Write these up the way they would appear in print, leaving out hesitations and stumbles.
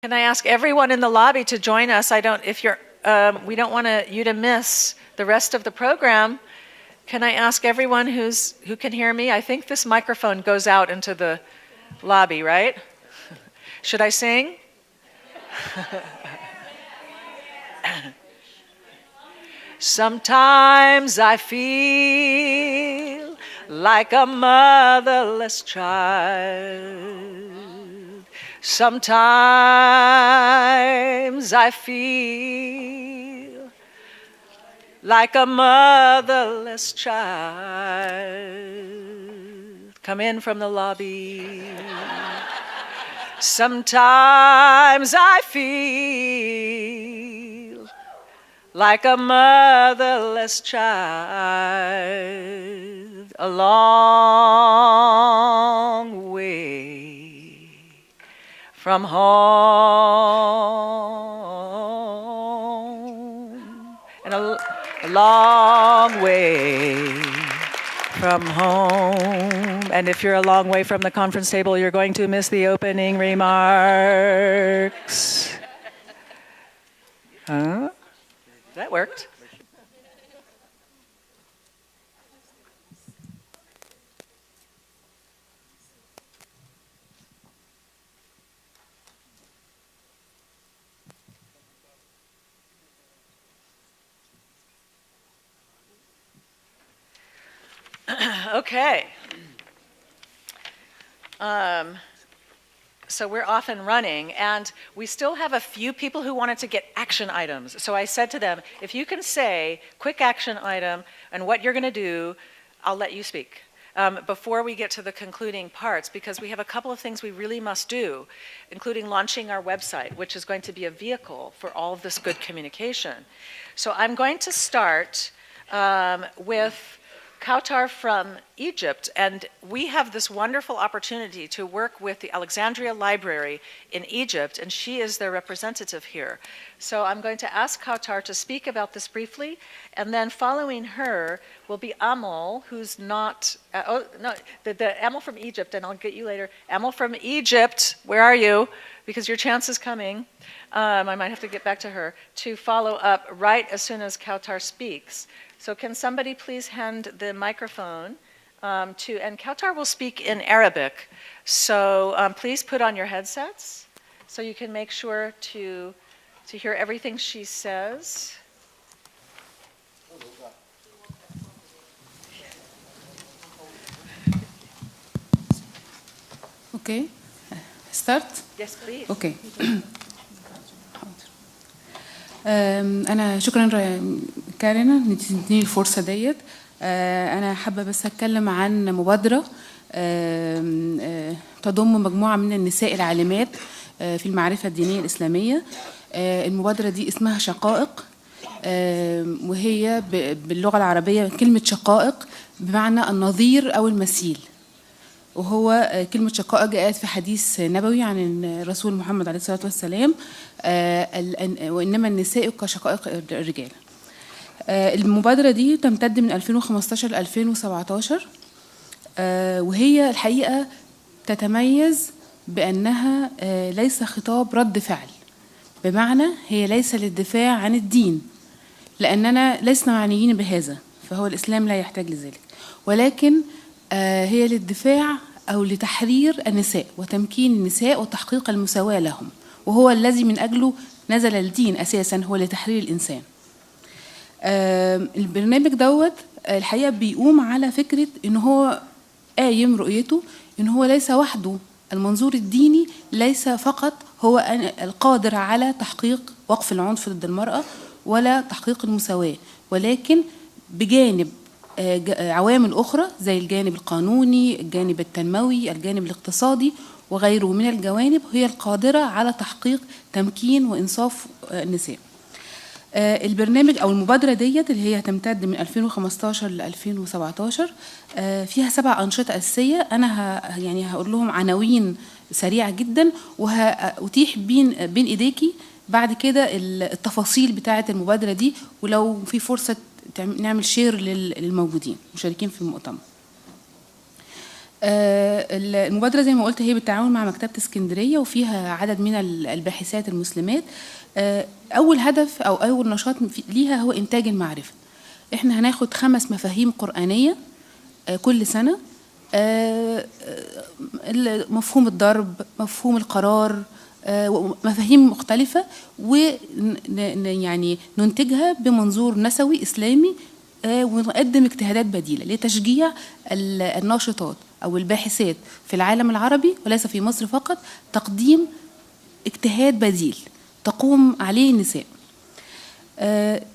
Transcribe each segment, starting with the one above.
Can I ask everyone in the lobby to join us? We don't want you to miss the rest of the program. Can I ask everyone who can hear me? I think this microphone goes out into the lobby, right? Should I sing? Sometimes I feel like a motherless child. Sometimes I feel like a motherless child. Come in from the lobby. Sometimes I feel like a motherless child, a long way from home, and a long way from home. And if you're a long way from the conference table, you're going to miss the opening remarks. Huh? That worked. Okay. So we're off and running, and we still have a few people who wanted to get action items. So I said to them, if you can say quick action item and what you're going to do, I'll let you speak before we get to the concluding parts, because we have a couple of things we really must do, including launching our website, which is going to be a vehicle for all of this good communication. So I'm going to start with Kautar from Egypt, and we have this wonderful opportunity to work with the Alexandria Library in Egypt, and she is their representative here. So I'm going to ask Kautar to speak about this briefly, and then following her will be Amal, who's not, the Amal from Egypt, and I'll get you later. Amal from Egypt, where are you? Because your chance is coming. I might have to get back to her, to follow up right as soon as Kautar speaks. So can somebody please hand the microphone and Kautar will speak in Arabic. So please put on your headsets so you can make sure to hear everything she says. Okay, start? Yes, please. Okay. أنا شكرا كارينا إن تديني الفرصة ديت. أنا حابة بس أتكلم عن مبادرة تضم مجموعة من النساء العالمات في المعرفة الدينية الإسلامية. المبادرة دي اسمها شقائق، وهي باللغة العربية كلمة شقائق بمعنى النظير أو المثيل، وهو كلمة شقائق جاءت في حديث نبوي عن الرسول محمد عليه الصلاة والسلام، وإنما النساء كشقائق الرجال. المبادرة دي تمتد من 2015 ل 2017، وهي الحقيقة تتميز بأنها ليس خطاب رد فعل، بمعنى هي ليس للدفاع عن الدين، لأننا لسنا معنيين بهذا، فهو الإسلام لا يحتاج لذلك، ولكن هي للدفاع أو لتحرير النساء وتمكين النساء وتحقيق المساواة لهم، وهو الذي من أجله نزل الدين أساساً، هو لتحرير الإنسان. البرنامج دوت الحقيقة بيقوم على فكرة إن هو قايم رؤيته إن هو ليس وحده، المنظور الديني ليس فقط هو القادر على تحقيق وقف العنف ضد المرأة ولا تحقيق المساواة، ولكن بجانب عوامل أخرى زي الجانب القانوني، الجانب التنموي، الجانب الاقتصادي وغيره من الجوانب هي القادرة على تحقيق تمكين وإنصاف النساء. البرنامج أو المبادرة ديت اللي هي تمتد من 2015 ل 2017 فيها 7 أنشطة أساسية. أنا يعني هقول لهم عناوين سريعة جدا، وهأتيح بين إيديكي بعد كده التفاصيل بتاعة المبادرة دي، ولو في فرصة نعمل شير للموجودين مشاركين في المؤتمر. المبادرة زي ما قلت هي بالتعاون مع مكتبة اسكندرية وفيها عدد من الباحثات المسلمات. أول هدف أو أول نشاط ليها هو إنتاج المعرفة. إحنا هناخد 5 مفاهيم قرآنية كل سنة، مفهوم الضرب، مفهوم القرار، مفاهيم مختلفة، ويعني ننتجها بمنظور نسوي إسلامي، ونقدم اجتهادات بديلة لتشجيع الناشطات أو الباحثات في العالم العربي وليس في مصر فقط تقديم اجتهاد بديل تقوم عليه النساء.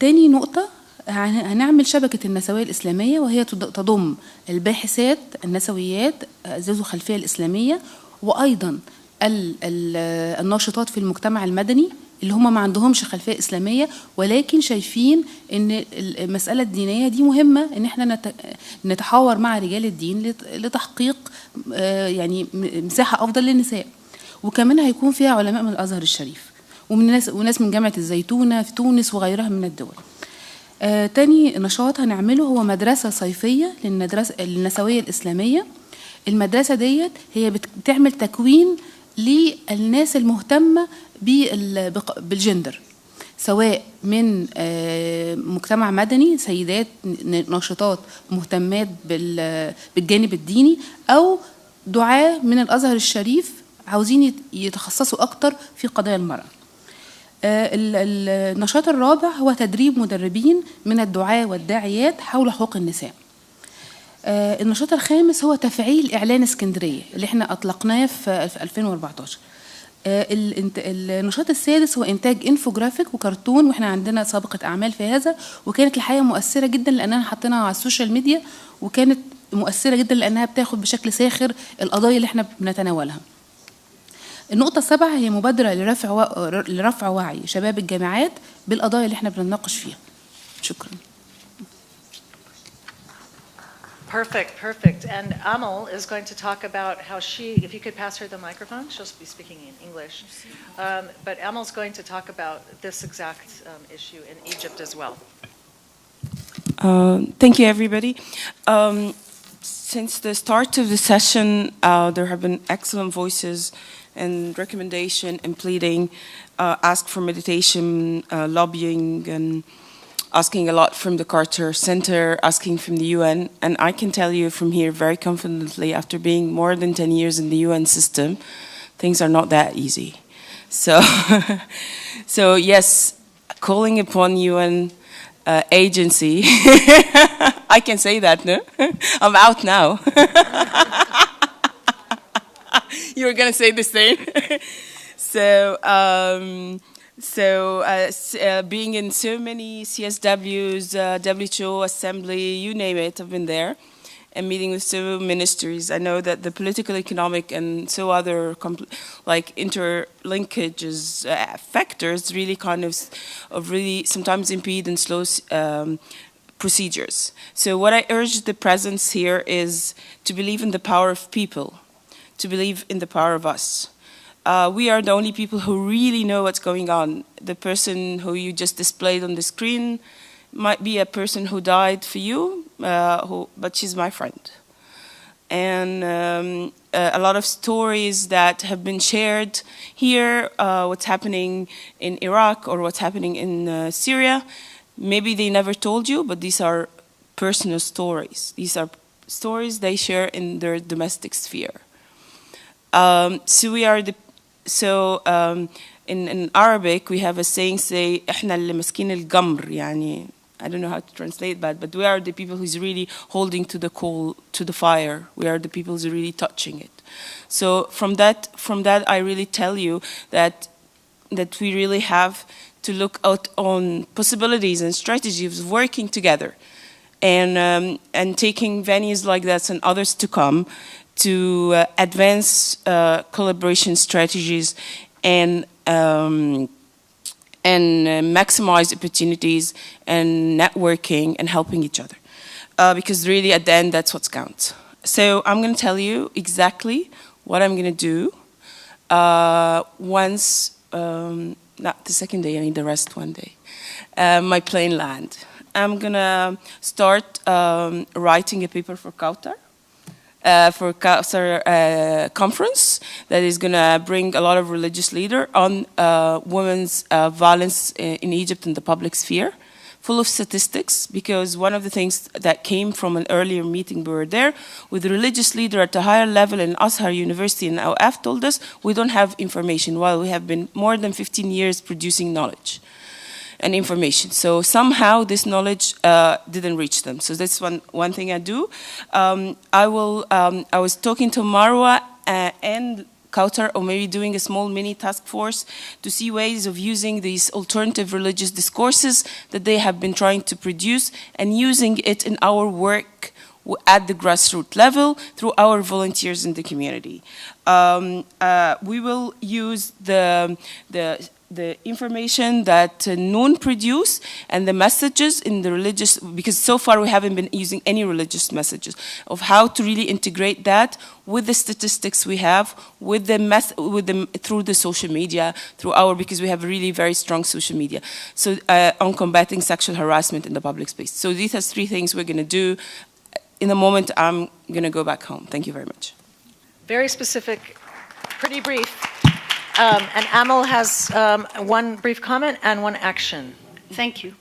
تاني نقطة، هنعمل شبكة النسوية الإسلامية، وهي تضم الباحثات النسويات ذو الخلفية الإسلامية، وأيضا الناشطات في المجتمع المدني اللي هم ما عندهمش خلفية إسلامية ولكن شايفين إن المسألة الدينية دي مهمة، إن احنا نتحاور مع رجال الدين لتحقيق يعني مساحة أفضل للنساء. وكمان هيكون فيها علماء من الأزهر الشريف وناس من جامعة الزيتونة في تونس وغيرها من الدول. تاني نشاط هنعمله هو مدرسة صيفية للنسوية الإسلامية. المدرسة ديت هي بتعمل تكوين للناس المهتمة بالجندر، سواء من مجتمع مدني، سيدات ناشطات مهتمات بالجانب الديني، أو دعاة من الأزهر الشريف عاوزين يتخصصوا أكتر في قضايا المرأة. النشاط الرابع هو تدريب مدربين من الدعاة والداعيات حول حقوق النساء. النشاط الخامس هو تفعيل إعلان اسكندرية اللي احنا أطلقناه في 2014. النشاط السادس هو إنتاج إنفوجرافيك وكرتون، وإحنا عندنا سابقة أعمال في هذا، وكانت الحقيقة مؤثرة جدا لأننا حطيناها على السوشيال ميديا، وكانت مؤثرة جدا لأنها بتاخد بشكل ساخر القضايا اللي احنا بنتناولها. النقطة السابعة هي مبادرة لرفع وعي شباب الجامعات بالقضايا اللي احنا بنناقش فيها. شكرا. Perfect. And Amal is going to talk about how if you could pass her the microphone, she'll be speaking in English. But Amal's going to talk about this exact issue in Egypt as well. Thank you, everybody. Since the start of the session, there have been excellent voices and recommendation and pleading, ask for meditation, lobbying, and asking a lot from the Carter Center, asking from the UN. And I can tell you from here very confidently, after being more than 10 years in the UN system, things are not that easy. So yes, calling upon UN agency, I can say that, no? I'm out now. You were going to say the same. Being in so many CSWs, WHO, Assembly, you name it, I've been there, and meeting with several ministries. I know that the political, economic, and so other interlinkages, factors really kind of really sometimes impede and slow procedures. So what I urge the presence here is to believe in the power of people, to believe in the power of us. We are the only people who really know what's going on. The person who you just displayed on the screen might be a person who died for you, but she's my friend. And a lot of stories that have been shared here, what's happening in Iraq or what's happening in Syria, maybe they never told you, but these are personal stories. These are stories they share in their domestic sphere. In Arabic, we have a saying, say, إحنا اللي ماسكين الجمر, يعني, I don't know how to translate that, but we are the people who's really holding to the coal, to the fire. We are the people who's really touching it. So from that, I really tell you that we really have to look out on possibilities and strategies of working together, and taking venues like that and others to come to advance collaboration strategies and maximize opportunities and networking and helping each other. Because really at the end, that's what counts. So I'm going to tell you exactly what I'm going to do once, not the second day, I need the rest one day, my plane land. I'm going to start writing a paper for Kautar. for Kausar conference that is going to bring a lot of religious leader on women's violence in Egypt in the public sphere, full of statistics, because one of the things that came from an earlier meeting we were there with the religious leader at a higher level in Azhar University in OF told us we don't have information while we have been more than 15 years producing knowledge and information. So somehow this knowledge didn't reach them. So that's one thing I do. I was talking to Marwa and Kautar, or maybe doing a small mini task force to see ways of using these alternative religious discourses that they have been trying to produce and using it in our work at the grassroots level through our volunteers in the community. We will use the information that Noon produce and the messages in the religious, because so far we haven't been using any religious messages, of how to really integrate that with the statistics we have, with through the social media, because we have really very strong social media. So on combating sexual harassment in the public space. So these are 3 things we're gonna do. In a moment, I'm gonna go back home. Thank you very much. Very specific, pretty brief. And Amal has one brief comment and one action. Thank you.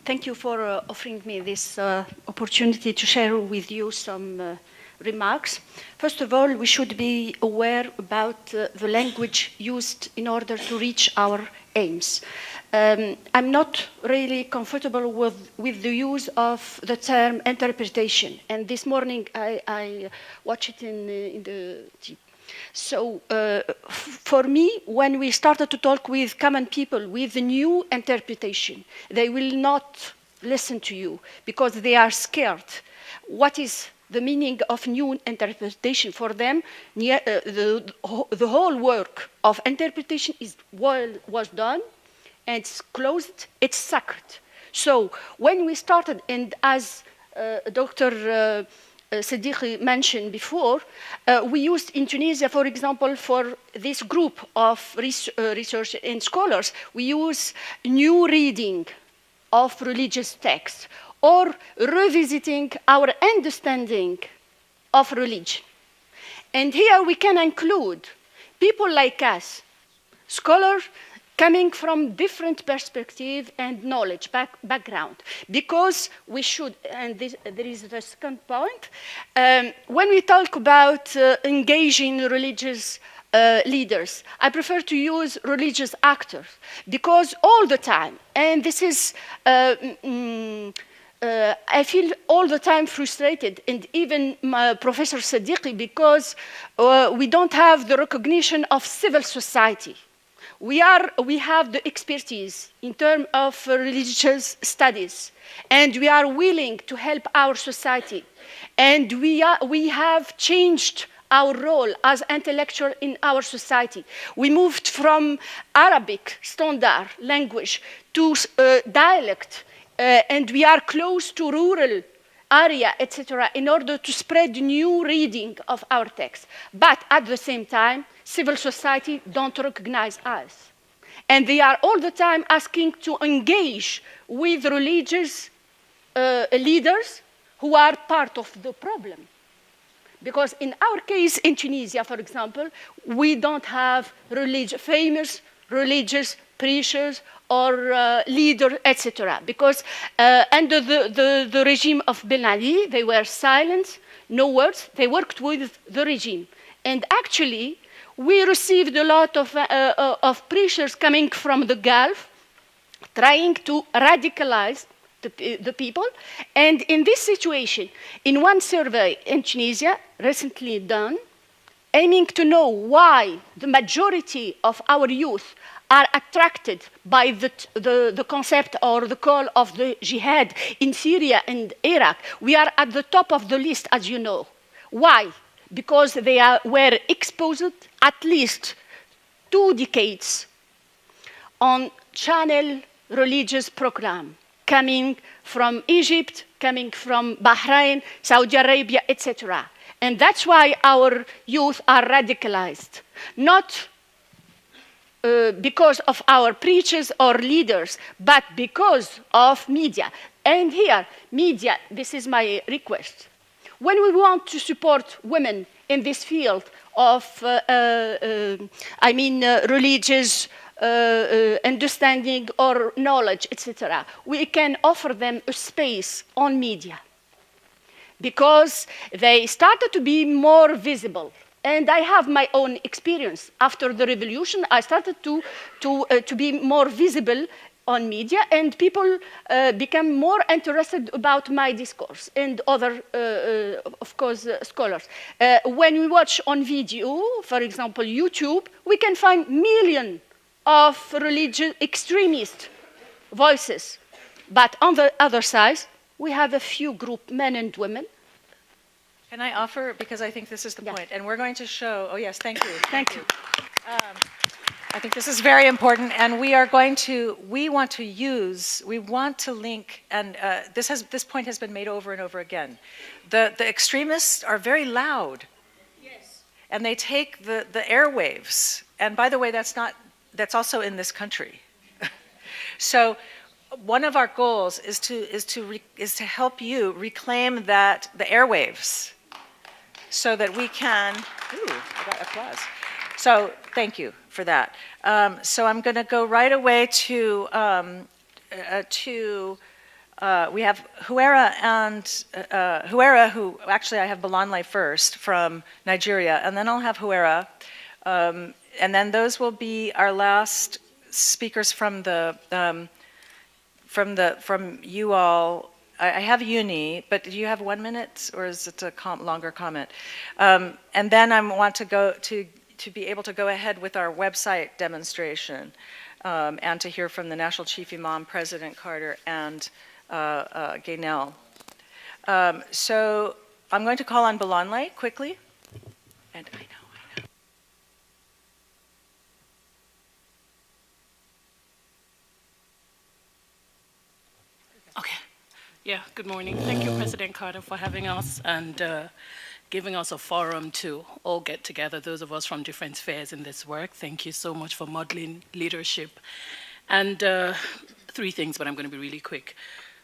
Thank you for offering me this opportunity to share with you some remarks. First of all, we should be aware about the language used in order to reach our aims. I'm not really comfortable with the use of the term interpretation. And this morning I watched it in the TV. So for me, when we started to talk with common people with the new interpretation, they will not listen to you because they are scared. What is the meaning of new interpretation? For them, the whole work of interpretation was done, and it's closed, it's sacred. So when we started, and as Dr. Siddiqui mentioned before, we used in Tunisia, for example, for this group of research and scholars, we use new reading of religious texts or revisiting our understanding of religion. And here we can include people like us, scholars coming from different perspective and knowledge background, because we should, and there is the second point, when we talk about engaging religious leaders, I prefer to use religious actors, because all the time, and this is, I feel all the time frustrated, and even Professor Siddiqui, because we don't have the recognition of civil society. We have the expertise in terms of religious studies, and we are willing to help our society. And we have changed our role as intellectual in our society. We moved from Arabic standard language to dialect, and we are close to rural area, etc., in order to spread new reading of our text. But at the same time, civil society don't recognize us. And they are all the time asking to engage with religious leaders who are part of the problem. Because in our case, in Tunisia, for example, we don't have famous religious preachers or leaders, etc. Because under the regime of Ben Ali, they were silent, no words. They worked with the regime. And actually, we received a lot of preachers coming from the Gulf, trying to radicalize the people. And in this situation, in one survey in Tunisia, recently done, aiming to know why the majority of our youth are attracted by the concept or the call of the jihad in Syria and Iraq, we are at the top of the list, as you know. Why? Because they were exposed at least 2 decades on channel religious program coming from Egypt, coming from Bahrain, Saudi Arabia, etc. And that's why our youth are radicalized, not because of our preachers or leaders, but because of media. And here, media, this is my request. When we want to support women in this field of, religious understanding or knowledge, etc., we can offer them a space on media because they started to be more visible. And I have my own experience. After the revolution, I started to be more visible on media, and people became more interested about my discourse and other, of course, scholars. When we watch on video, for example, YouTube, we can find millions of religious extremist voices. But on the other side, we have a few group, men and women. Can I offer, because I think this is the point, and we're going to show, oh yes, thank you. Thank you. I think this is very important, and we want to link, and this point has been made over and over again. The extremists are very loud. Yes. And they take the airwaves, and by the way, that's also in this country. So one of our goals is to help you reclaim the airwaves, so that we can. Ooh, I got applause. So thank you for that. So I'm going to go right away to we have Huera and Huera, who actually I have Bolanle first from Nigeria, and then I'll have Huera, and then those will be our last speakers from you all. I have Uni, but do you have 1 minute, or is it a longer comment? And then I want to go to be able to go ahead with our website demonstration, and to hear from the National Chief Imam, President Carter, and Gaynell. So I'm going to call on Bolanle quickly, and I know. Okay. Yeah, good morning. Thank you, President Carter, for having us and giving us a forum to all get together, those of us from different spheres in this work. Thank you so much for modeling leadership. And 3 things, but I'm going to be really quick.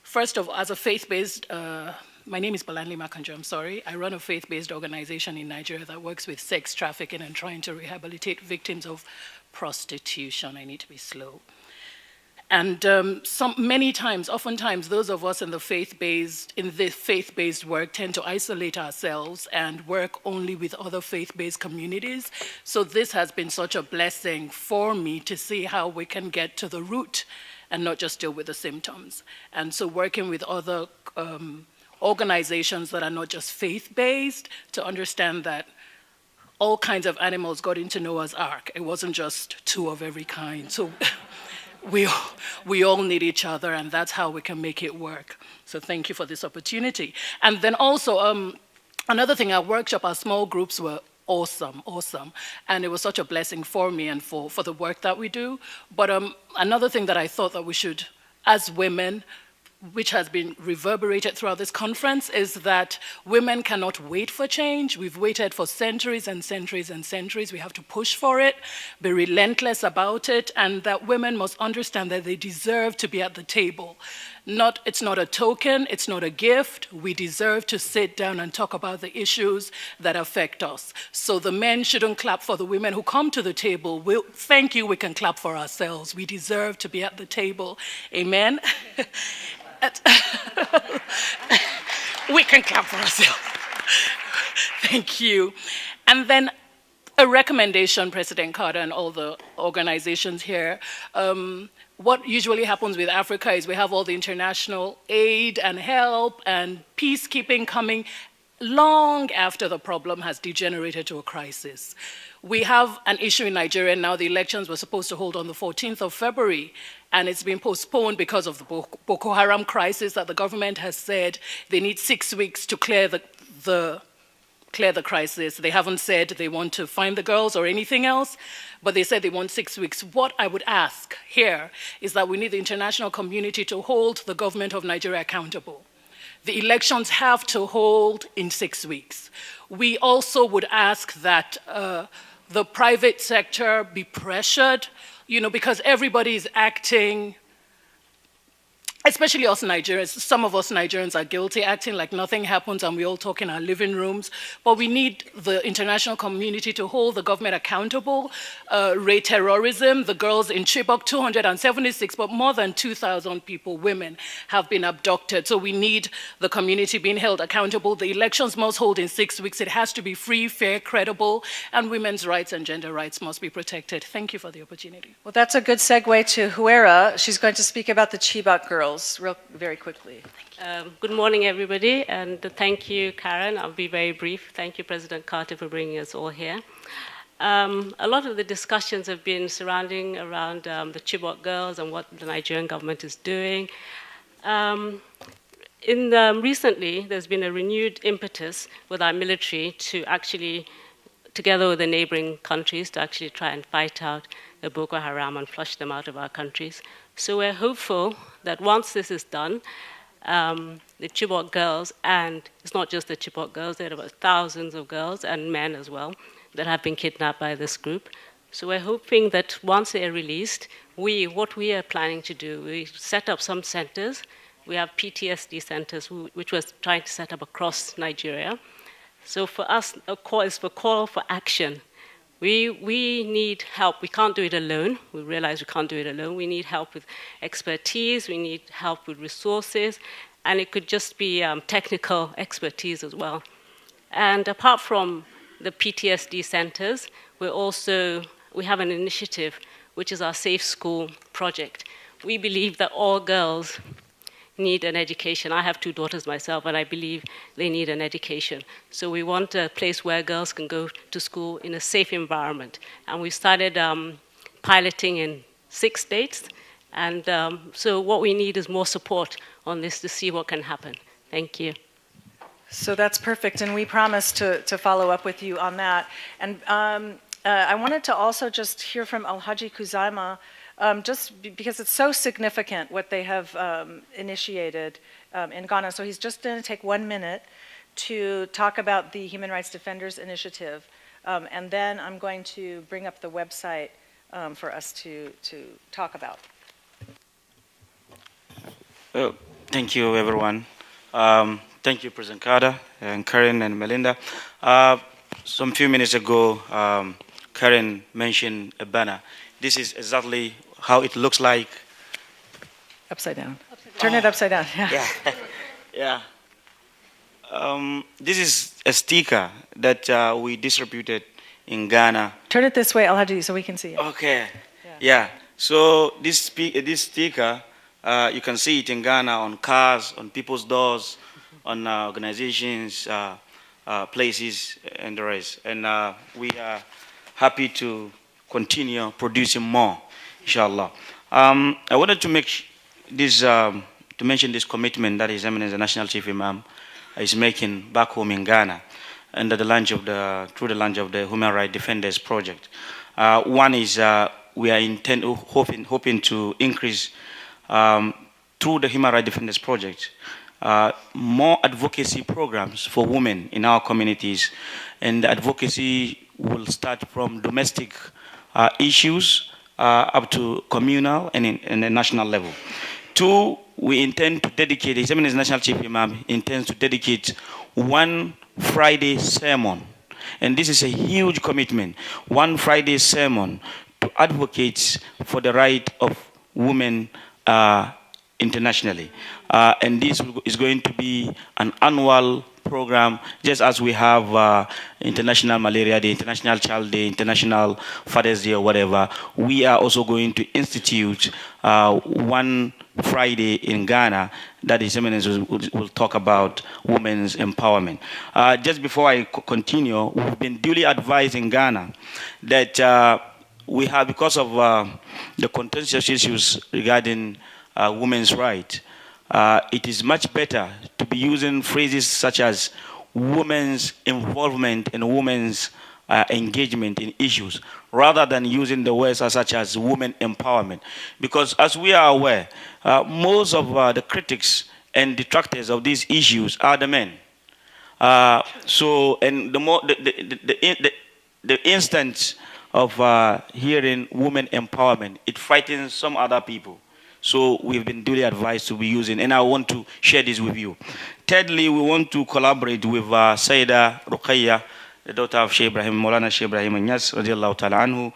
First of all, as a faith-based, my name is Bolanle Makanjo, I'm sorry. I run a faith-based organization in Nigeria that works with sex trafficking and trying to rehabilitate victims of prostitution. I need to be slow. And oftentimes, those of us in the faith-based work tend to isolate ourselves and work only with other faith-based communities. So this has been such a blessing for me to see how we can get to the root and not just deal with the symptoms. And so working with other organizations that are not just faith-based to understand that all kinds of animals got into Noah's Ark. It wasn't just 2 of every kind. So we all need each other, and that's how we can make it work. So thank you for this opportunity. And then also, another thing, our workshop, our small groups were awesome. And it was such a blessing for me and for the work that we do. But another thing that I thought that we should, as women, which has been reverberated throughout this conference, is that women cannot wait for change. We've waited for centuries and centuries and centuries. We have to push for it, be relentless about it, and that women must understand that they deserve to be at the table. It's not a token, it's not a gift. We deserve to sit down and talk about the issues that affect us. So the men shouldn't clap for the women who come to the table. Thank you, we can clap for ourselves. We deserve to be at the table. Amen? We can clap for ourselves. Thank you. And then a recommendation, President Carter and all the organizations here. What usually happens with Africa is we have all the international aid and help and peacekeeping coming long after the problem has degenerated to a crisis. We have an issue in Nigeria now. The elections were supposed to hold on the 14th of February, and it's been postponed because of the Boko Haram crisis that the government has said they need 6 weeks to clear the crisis. They haven't said they want to find the girls or anything else, but they said they want 6 weeks. What I would ask here is that we need the international community to hold the government of Nigeria accountable. The elections have to hold in 6 weeks. We also would ask that the private sector be pressured, because everybody is acting especially us Nigerians. Some of us Nigerians are guilty, acting like nothing happens and we all talk in our living rooms. But we need the international community to hold the government accountable, rate terrorism. The girls in Chibok, 276, but more than 2,000 people, women, have been abducted. So we need the community being held accountable. The elections must hold in 6 weeks. It has to be free, fair, credible, and women's rights and gender rights must be protected. Thank you for the opportunity. Well, that's a good segue to Huera. She's going to speak about the Chibok girls very quickly. Good morning, everybody, and thank you, Karen. I'll be very brief. Thank you, President Carter, for bringing us all here. A lot of the discussions have been surrounding around the Chibok girls and what the Nigerian government is doing. Recently, there's been a renewed impetus with our military to actually, together with the neighboring countries, to actually try and fight out the Boko Haram and flush them out of our countries. So we're hopeful that once this is done, the Chibok girls, and it's not just the Chibok girls, there are about thousands of girls and men as well that have been kidnapped by this group. So we're hoping that once they are released, what we are planning to do, we set up some centers. We have PTSD centers, which we're trying to set up across Nigeria. So for us, a call is for call for action. We need help. We can't do it alone. We realize we can't do it alone. We need help with expertise. We need help with resources. And it could just be technical expertise as well. And apart from the PTSD centers, we have an initiative, which is our Safe School project. We believe that all girls need an education. I have 2 daughters myself, and I believe they need an education. So we want a place where girls can go to school in a safe environment. And we started piloting in 6 states. And so what we need is more support on this to see what can happen. Thank you. So that's perfect, and we promise to follow up with you on that. And I wanted to also just hear from Alhaji Kuzaima, just because it's so significant what they have initiated in Ghana. So he's just going to take 1 minute to talk about the Human Rights Defenders Initiative, and then I'm going to bring up the website for us to talk about. Well, thank you, everyone. Thank you, President Carter and Karen and Melinda. Some few minutes ago, Karen mentioned a banner. This is exactly how it looks like. Upside down. Turn it upside down. Yeah. Yeah. This is a sticker that we distributed in Ghana. Turn it this way, Alhaji, so we can see it. Okay. Yeah. So this sticker, you can see it in Ghana on cars, on people's doors, on organizations, places, and the rest. And we are happy to continue producing more, inshallah. I wanted to make this, to mention this commitment that His Eminence the National Chief Imam is making back home in Ghana under the launch of through the launch of the Human Rights Defenders Project. One is we are hoping to increase through the Human Rights Defenders Project more advocacy programs for women in our communities, and the advocacy will start from domestic issues up to communal and in the national level. 2, we intend to dedicate, His Eminence National Chief Imam intends to dedicate 1 Friday sermon, and this is a huge commitment, 1 Friday sermon to advocate for the right of women internationally. And this is going to be an annual program, just as we have International Malaria Day, International Child Day, International Father's Day, or whatever. We are also going to institute 1 Friday in Ghana that His Eminence will talk about women's empowerment. Just before I continue, we've been duly advised in Ghana that we have, because of the contentious issues regarding women's rights, it is much better to be using phrases such as women's involvement and women's engagement in issues, rather than using the words such as women empowerment. Because as we are aware, most of the critics and detractors of these issues are the men. And the instance of hearing women empowerment, it frightens some other people. So we've been duly advised to be using, and I want to share this with you. Thirdly, we want to collaborate with Sayyida Ruqayya, the daughter of Sheikh Ibrahim, Maulana Sheikh Ibrahim Anyas, radiallahu ta'ala anhu,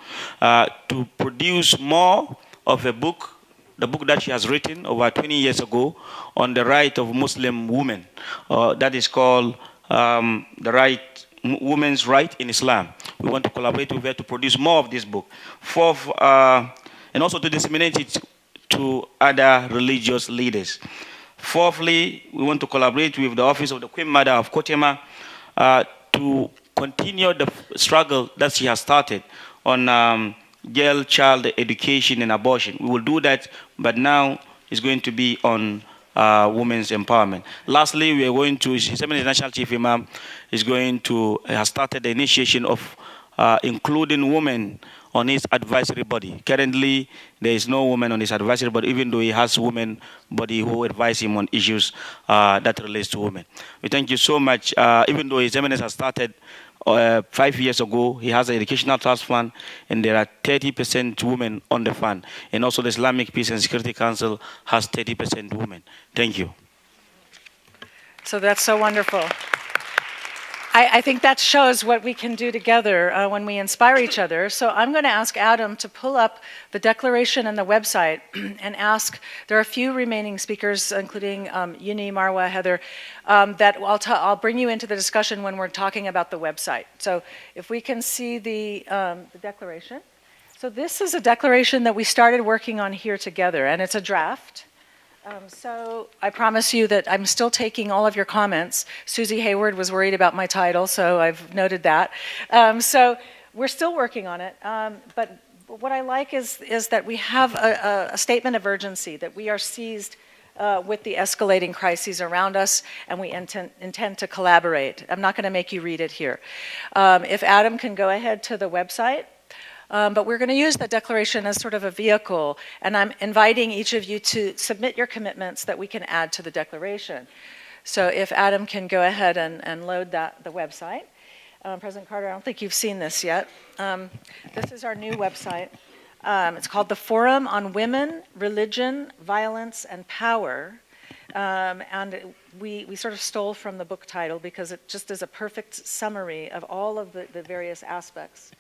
to produce more of a book, the book that she has written over 20 years ago on the right of Muslim women. That is called Women's Right in Islam. We want to collaborate with her to produce more of this book. Fourth, and also to disseminate it to other religious leaders. Fourthly, we want to collaborate with the Office of the Queen Mother of Kotema to continue the struggle that she has started on girl child education and abortion. We will do that, but now it's going to be on women's empowerment. Lastly, we are going to, His Eminence National Chief Imam has started the initiation of including women on his advisory body. Currently, there is no woman on his advisory body, even though he has women body who advise him on issues that relates to women. We thank you so much. Even though His Eminence has started 5 years ago, he has an educational trust fund, and there are 30% women on the fund. And also the Islamic Peace and Security Council has 30% women. Thank you. So that's so wonderful. I think that shows what we can do together when we inspire each other. So I'm going to ask Adam to pull up the declaration and the website and ask, there are a few remaining speakers, including Yuni, Marwa, Heather, that I'll bring you into the discussion when we're talking about the website. So if we can see the declaration. So this is a declaration that we started working on here together, and it's a draft. So I promise you that I'm still taking all of your comments. Susie Hayward was worried about my title, so I've noted that. So we're still working on it. But what I like is that we have a statement of urgency, that we are seized with the escalating crises around us, and we intend to collaborate. I'm not going to make you read it here. If Adam can go ahead to the website. But we're going to use that declaration as sort of a vehicle, and I'm inviting each of you to submit your commitments that we can add to the declaration. So if Adam can go ahead and load the website. President Carter, I don't think you've seen this yet. This is our new website. It's called the Forum on Women, Religion, Violence, and Power. And we sort of stole from the book title because it just is a perfect summary of all of the various aspects.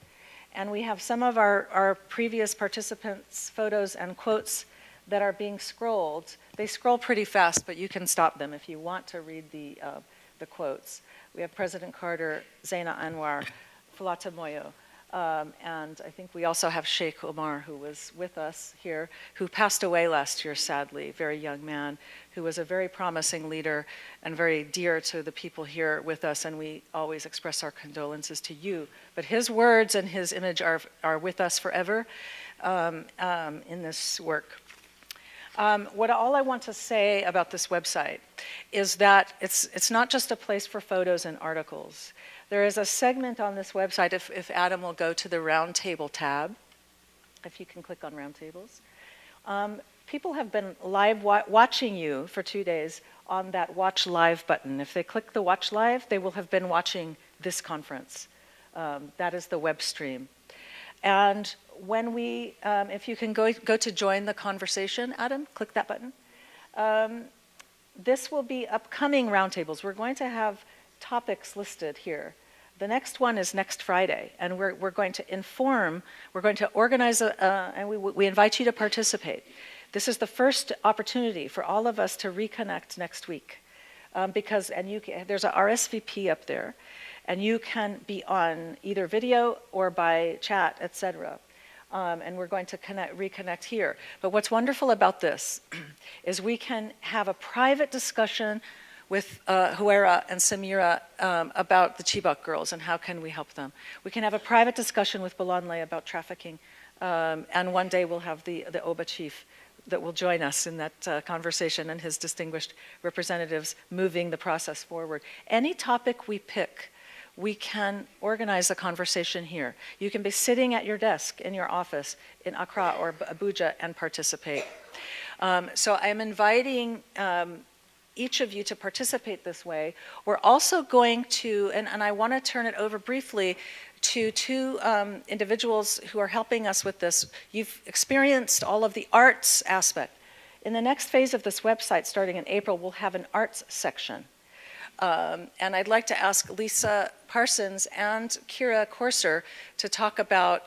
And we have some of our previous participants' photos and quotes that are being scrolled. They scroll pretty fast, but you can stop them if you want to read the quotes. We have President Carter, Zaina Anwar, Fulata Moyo, and I think we also have Sheikh Omar, who was with us here, who passed away last year, sadly, very young man, who was a very promising leader and very dear to the people here with us, and we always express our condolences to you. But his words and his image are with us forever in this work. All I want to say about this website is that it's not just a place for photos and articles. There is a segment on this website, if Adam will go to the Roundtable tab, if you can click on Roundtables. People have been live watching you for 2 days on that Watch Live button. If they click the Watch Live, they will have been watching this conference. That is the web stream. And when if you can go to join the conversation, Adam, click that button. This will be upcoming roundtables. We're going to have topics listed here. The next one is next Friday, and we're going to inform, we're going to organize, and we invite you to participate. This is the first opportunity for all of us to reconnect next week, there's a RSVP up there, and you can be on either video or by chat, etc. And we're going to reconnect here. But what's wonderful about this is we can have a private discussion with Huera and Samira about the Chibok girls and how can we help them. We can have a private discussion with Bolanle about trafficking, and one day we'll have the Oba chief that will join us in that conversation, and his distinguished representatives moving the process forward. Any topic we pick, we can organize a conversation here. You can be sitting at your desk in your office in Accra or Abuja and participate. So I'm inviting each of you to participate this way. We're also going to, and I want to turn it over briefly to two individuals who are helping us with this. You've experienced all of the arts aspect. In the next phase of this website, starting in April, we'll have an arts section. And I'd like to ask Lisa Parsons and Kira Corser to talk about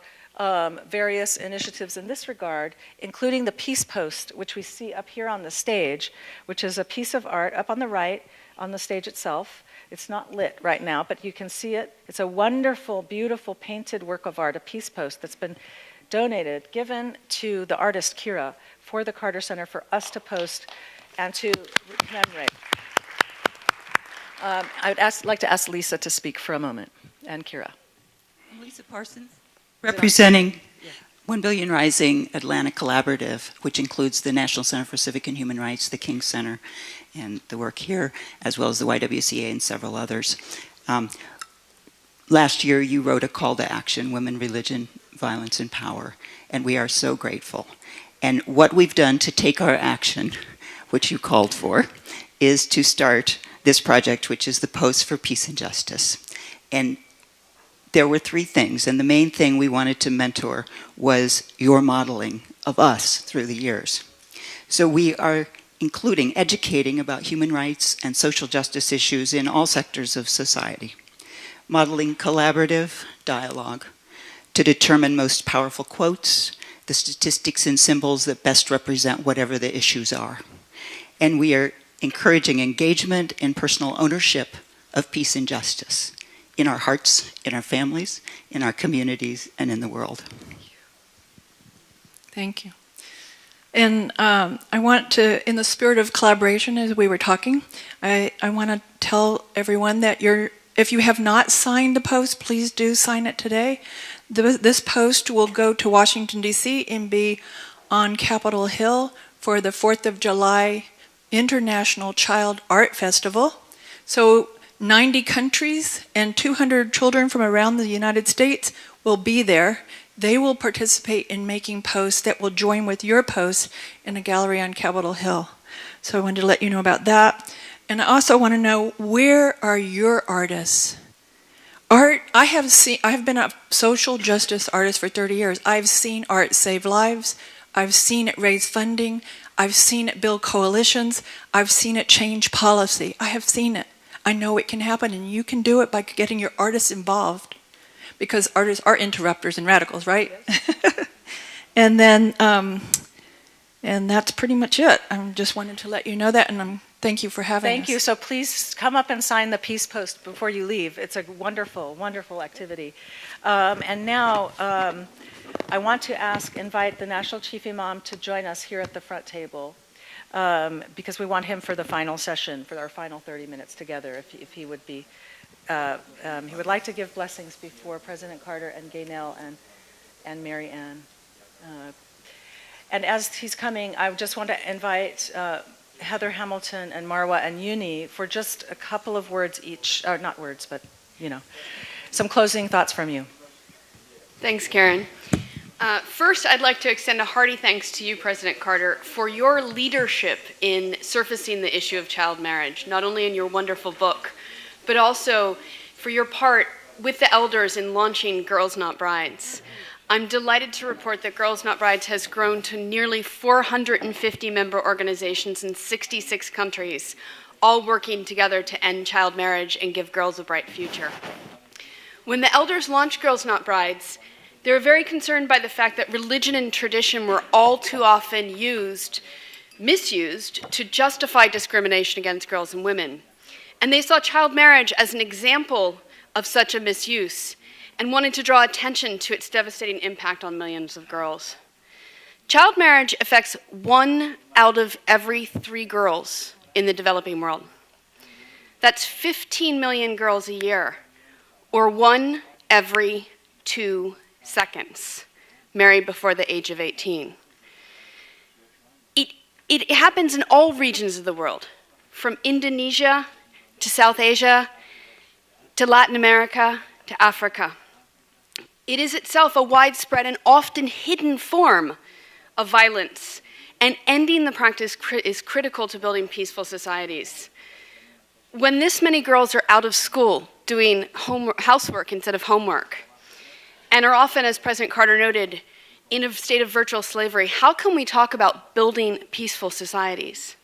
various initiatives in this regard, including the Peace Post, which we see up here on the stage, which is a piece of art up on the right on the stage itself. It's not lit right now, but you can see it. It's a wonderful, beautiful painted work of art, a Peace Post that's been donated, given to the artist Kira for the Carter Center for us to post and to commemorate. I would like to ask Lisa to speak for a moment, and Kira. Lisa Parsons, representing 1 Billion Rising Atlanta Collaborative, which includes the National Center for Civic and Human Rights, the King Center, and the work here, as well as the YWCA and several others. Last year, you wrote a call to action, Women, Religion, Violence, and Power, and we are so grateful. And what we've done to take our action, which you called for, is to start this project, which is the Post for Peace and Justice. And there were 3 things, and the main thing we wanted to mentor was your modeling of us through the years. So we are including educating about human rights and social justice issues in all sectors of society, modeling collaborative dialogue to determine most powerful quotes, the statistics and symbols that best represent whatever the issues are. And we are encouraging engagement and personal ownership of peace and justice in our hearts, in our families, in our communities, and in the world. Thank you. And I want to, in the spirit of collaboration, as we were talking, I want to tell everyone that if you have not signed the post, please do sign it today. This post will go to Washington, D.C. and be on Capitol Hill for the 4th of July International Child Art Festival. So 90 countries and 200 children from around the United States will be there. They will participate in making posts that will join with your posts in a gallery on Capitol Hill. So I wanted to let you know about that. And I also want to know, where are your artists? Art, I have been a social justice artist for 30 years. I've seen art save lives. I've seen it raise funding. I've seen it build coalitions. I've seen it change policy. I have seen it. I know it can happen, and you can do it by getting your artists involved, because artists are interrupters and radicals, right? Yes. And then, and that's pretty much it. I just wanted to let you know that, and thank you for having us. Thank you. So please come up and sign the Peace Post before you leave. It's a wonderful, wonderful activity. And now I want to invite the National Chief Imam to join us here at the front table, because we want him for the final session, for our final 30 minutes together, if he would be. He would like to give blessings before President Carter and Gaynell and Mary Ann. And as he's coming, I just want to invite Heather Hamilton and Marwa and Uni for just a couple of words each, or not words, but some closing thoughts from you. Thanks, Karen. First, I'd like to extend a hearty thanks to you, President Carter, for your leadership in surfacing the issue of child marriage, not only in your wonderful book, but also for your part with the elders in launching Girls Not Brides. I'm delighted to report that Girls Not Brides has grown to nearly 450 member organizations in 66 countries, all working together to end child marriage and give girls a bright future. When the elders launched Girls Not Brides, they were very concerned by the fact that religion and tradition were all too often misused to justify discrimination against girls and women. And they saw child marriage as an example of such a misuse and wanted to draw attention to its devastating impact on millions of girls. Child marriage affects 1 out of every 3 girls in the developing world. That's 15 million girls a year, or 1 every 2 seconds married before the age of 18. It happens in all regions of the world, from Indonesia to South Asia, to Latin America, to Africa. It is itself a widespread and often hidden form of violence, and ending the practice is critical to building peaceful societies. When this many girls are out of school doing housework instead of homework, and are often, as President Carter noted, in a state of virtual slavery, how can we talk about building peaceful societies?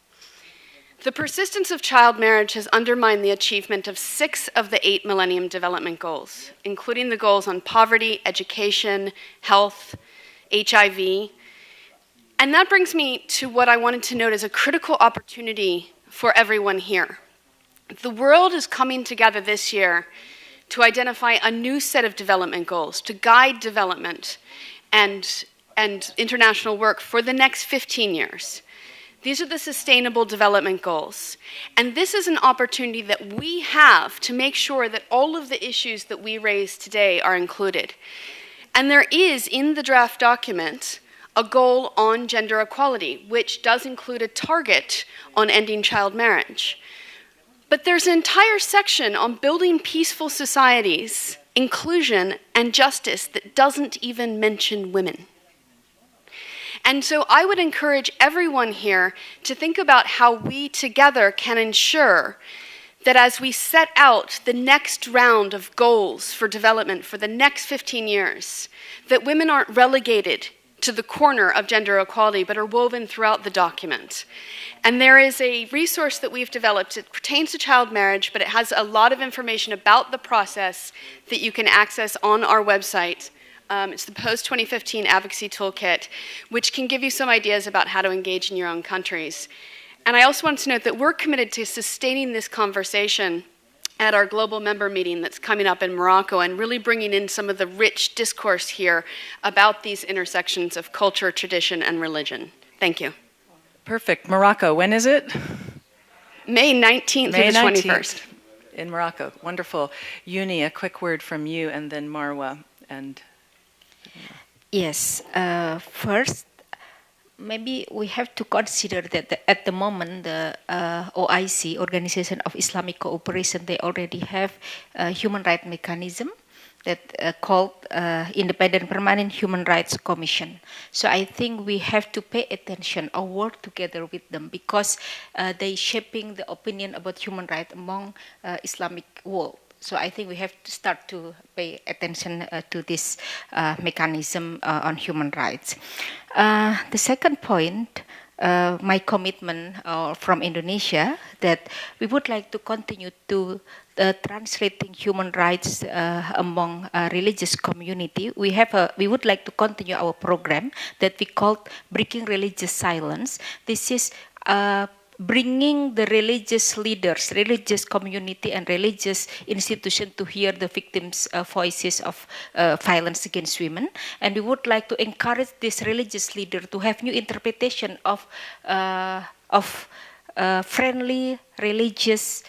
The persistence of child marriage has undermined the achievement of 6 of the 8 Millennium Development Goals, including the goals on poverty, education, health, HIV. And that brings me to what I wanted to note as a critical opportunity for everyone here. The world is coming together this year to identify a new set of development goals, to guide development and international work for the next 15 years. These are the Sustainable Development Goals. And this is an opportunity that we have to make sure that all of the issues that we raised today are included. And there is, in the draft document, a goal on gender equality, which does include a target on ending child marriage. But there's an entire section on building peaceful societies, inclusion, and justice that doesn't even mention women. And so I would encourage everyone here to think about how we together can ensure that as we set out the next round of goals for development for the next 15 years, that women aren't relegated to the corner of gender equality, but are woven throughout the document. And there is a resource that we've developed. It pertains to child marriage, but it has a lot of information about the process that you can access on our website. It's the Post-2015 Advocacy Toolkit, which can give you some ideas about how to engage in your own countries. And I also want to note that we're committed to sustaining this conversation at our global member meeting that's coming up in Morocco and really bringing in some of the rich discourse here about these intersections of culture, tradition, and religion. Thank you. Perfect. Morocco, when is it? May 19th through the 21st. In Morocco. Wonderful. Uni, a quick word from you, and then Marwa. And yes. First, maybe we have to consider that at the moment the OIC, Organization of Islamic Cooperation, they already have a human rights mechanism that called Independent Permanent Human Rights Commission. So I think we have to pay attention or work together with them because they shaping the opinion about human rights among Islamic world. So I think we have to start to pay attention to this mechanism on human rights. The second point, my commitment from Indonesia, that we would like to continue to translating human rights among religious community. We would like to continue our program that we called Breaking Religious Silence. This is bringing the religious leaders, religious community, and religious institutions to hear the victims' voices of violence against women. And we would like to encourage this religious leader to have new interpretation of friendly religious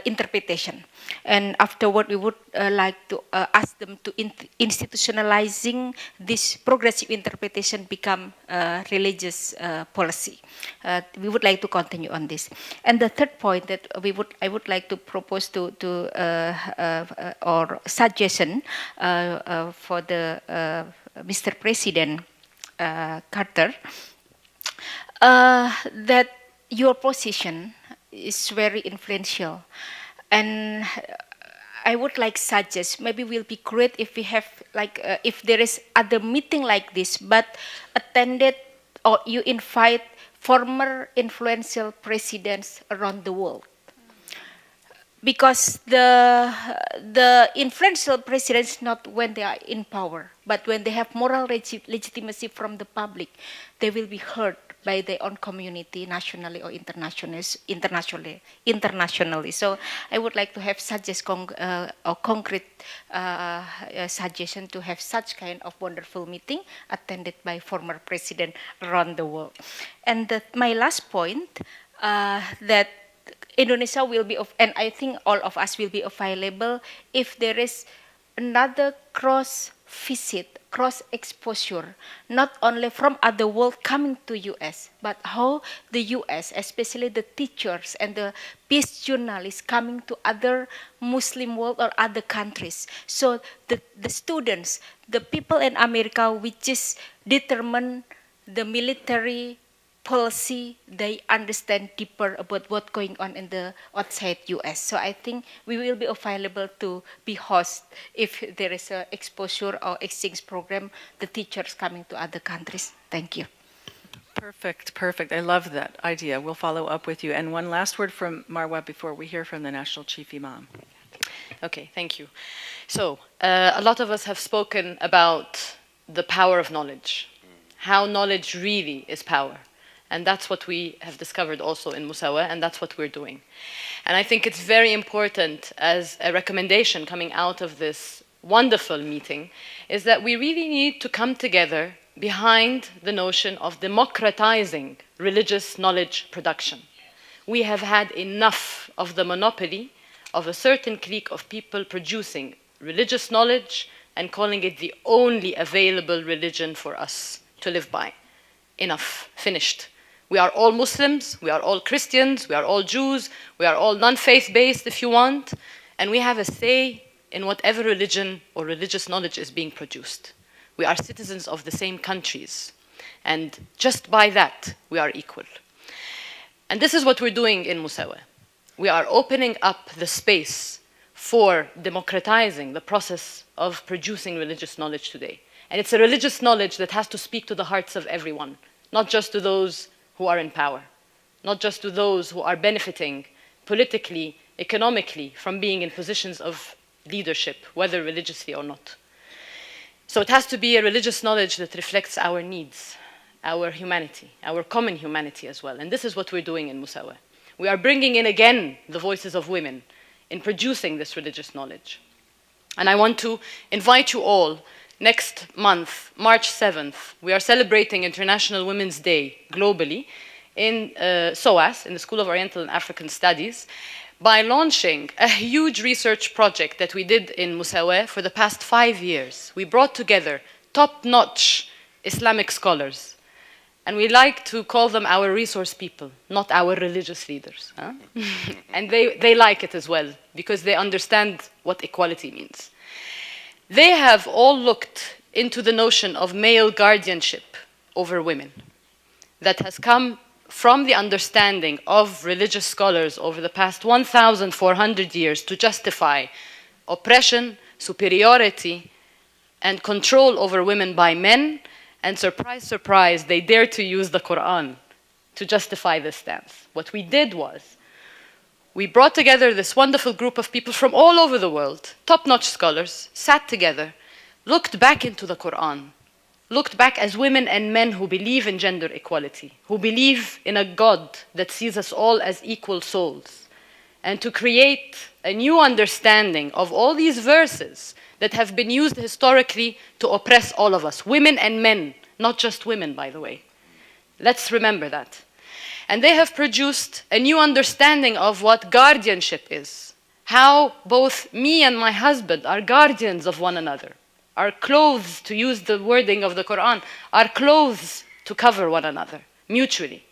interpretation. And afterward, we would like to ask them to institutionalizing this progressive interpretation become religious policy. We would like to continue on this. And the third point that I would like to propose or suggestion for the Mr. President Carter, that your position is very influential. And I would like suggest maybe will be great if we have if there is other meeting like this, but attended or you invite former influential presidents around the world. Because the influential presidents not when they are in power, but when they have moral legitimacy from the public, they will be heard by their own community, nationally or internationally. So I would like to have concrete suggestion to have such kind of wonderful meeting attended by former president around the world. And my last point, that Indonesia will be, and I think all of us will be available if there is another cross-visit, cross-exposure, not only from other world coming to US, but how the US, especially the teachers and the peace journalists coming to other Muslim world or other countries. So the students, the people in America which is determine the military policy, they understand deeper about what's going on in the outside US. So I think we will be available to be host if there is a exposure or exchange program, the teachers coming to other countries. Thank you. Perfect, perfect. I love that idea. We'll follow up with you. And one last word from Marwa before we hear from the National Chief Imam. Okay, thank you. So, a lot of us have spoken about the power of knowledge, how knowledge really is power. And that's what we have discovered also in Musawa, and that's what we're doing. And I think it's very important as a recommendation coming out of this wonderful meeting is that we really need to come together behind the notion of democratizing religious knowledge production. We have had enough of the monopoly of a certain clique of people producing religious knowledge and calling it the only available religion for us to live by. Enough. Finished. We are all Muslims, we are all Christians, we are all Jews, we are all non-faith-based if you want, and we have a say in whatever religion or religious knowledge is being produced. We are citizens of the same countries, and just by that, we are equal. And this is what we're doing in Musawa. We are opening up the space for democratizing the process of producing religious knowledge today. And it's a religious knowledge that has to speak to the hearts of everyone, not just to those who are in power, not just to those who are benefiting politically, economically from being in positions of leadership, whether religiously or not. So it has to be a religious knowledge that reflects our needs, our humanity, our common humanity as well. And this is what we're doing in Musawa. We are bringing in again the voices of women in producing this religious knowledge. And I want to invite you all. Next month, March 7th, we are celebrating International Women's Day globally in SOAS, in the School of Oriental and African Studies, by launching a huge research project that we did in Musawa for the past 5 years. We brought together top-notch Islamic scholars, and we like to call them our resource people, not our religious leaders. Huh? And they like it as well, because they understand what equality means. They have all looked into the notion of male guardianship over women that has come from the understanding of religious scholars over the past 1,400 years to justify oppression, superiority, and control over women by men. And surprise, surprise, they dare to use the Quran to justify this stance. What we did was, we brought together this wonderful group of people from all over the world, top-notch scholars, sat together, looked back into the Quran, looked back as women and men who believe in gender equality, who believe in a God that sees us all as equal souls, and to create a new understanding of all these verses that have been used historically to oppress all of us, women and men, not just women, by the way. Let's remember that. And they have produced a new understanding of what guardianship is, how both me and my husband are guardians of one another, are clothes, to use the wording of the Quran, are clothes to cover one another mutually.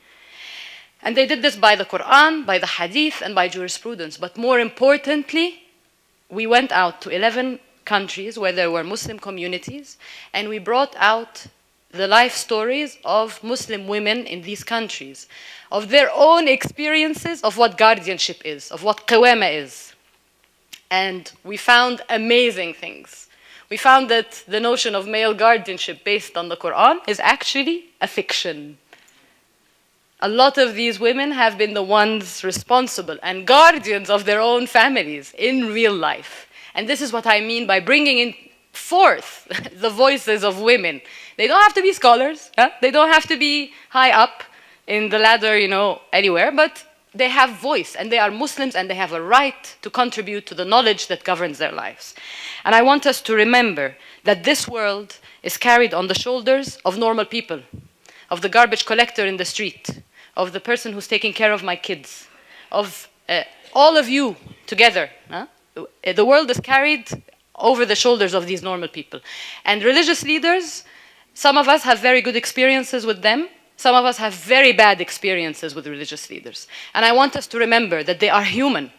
And they did this by the Quran, by the Hadith, and by jurisprudence. But more importantly, we went out to 11 countries where there were Muslim communities, and we brought out the life stories of Muslim women in these countries, of their own experiences of what guardianship is, of what qawama is. And we found amazing things. We found that the notion of male guardianship based on the Quran is actually a fiction. A lot of these women have been the ones responsible and guardians of their own families in real life. And this is what I mean by bringing in forth the voices of women. They don't have to be scholars. Huh? They don't have to be high up in the ladder, anywhere, but they have voice, and they are Muslims, and they have a right to contribute to the knowledge that governs their lives. And I want us to remember that this world is carried on the shoulders of normal people, of the garbage collector in the street, of the person who's taking care of my kids, of all of you together. Huh? The world is carried over the shoulders of these normal people. And religious leaders, some of us have very good experiences with them. Some of us have very bad experiences with religious leaders. And I want us to remember that they are human.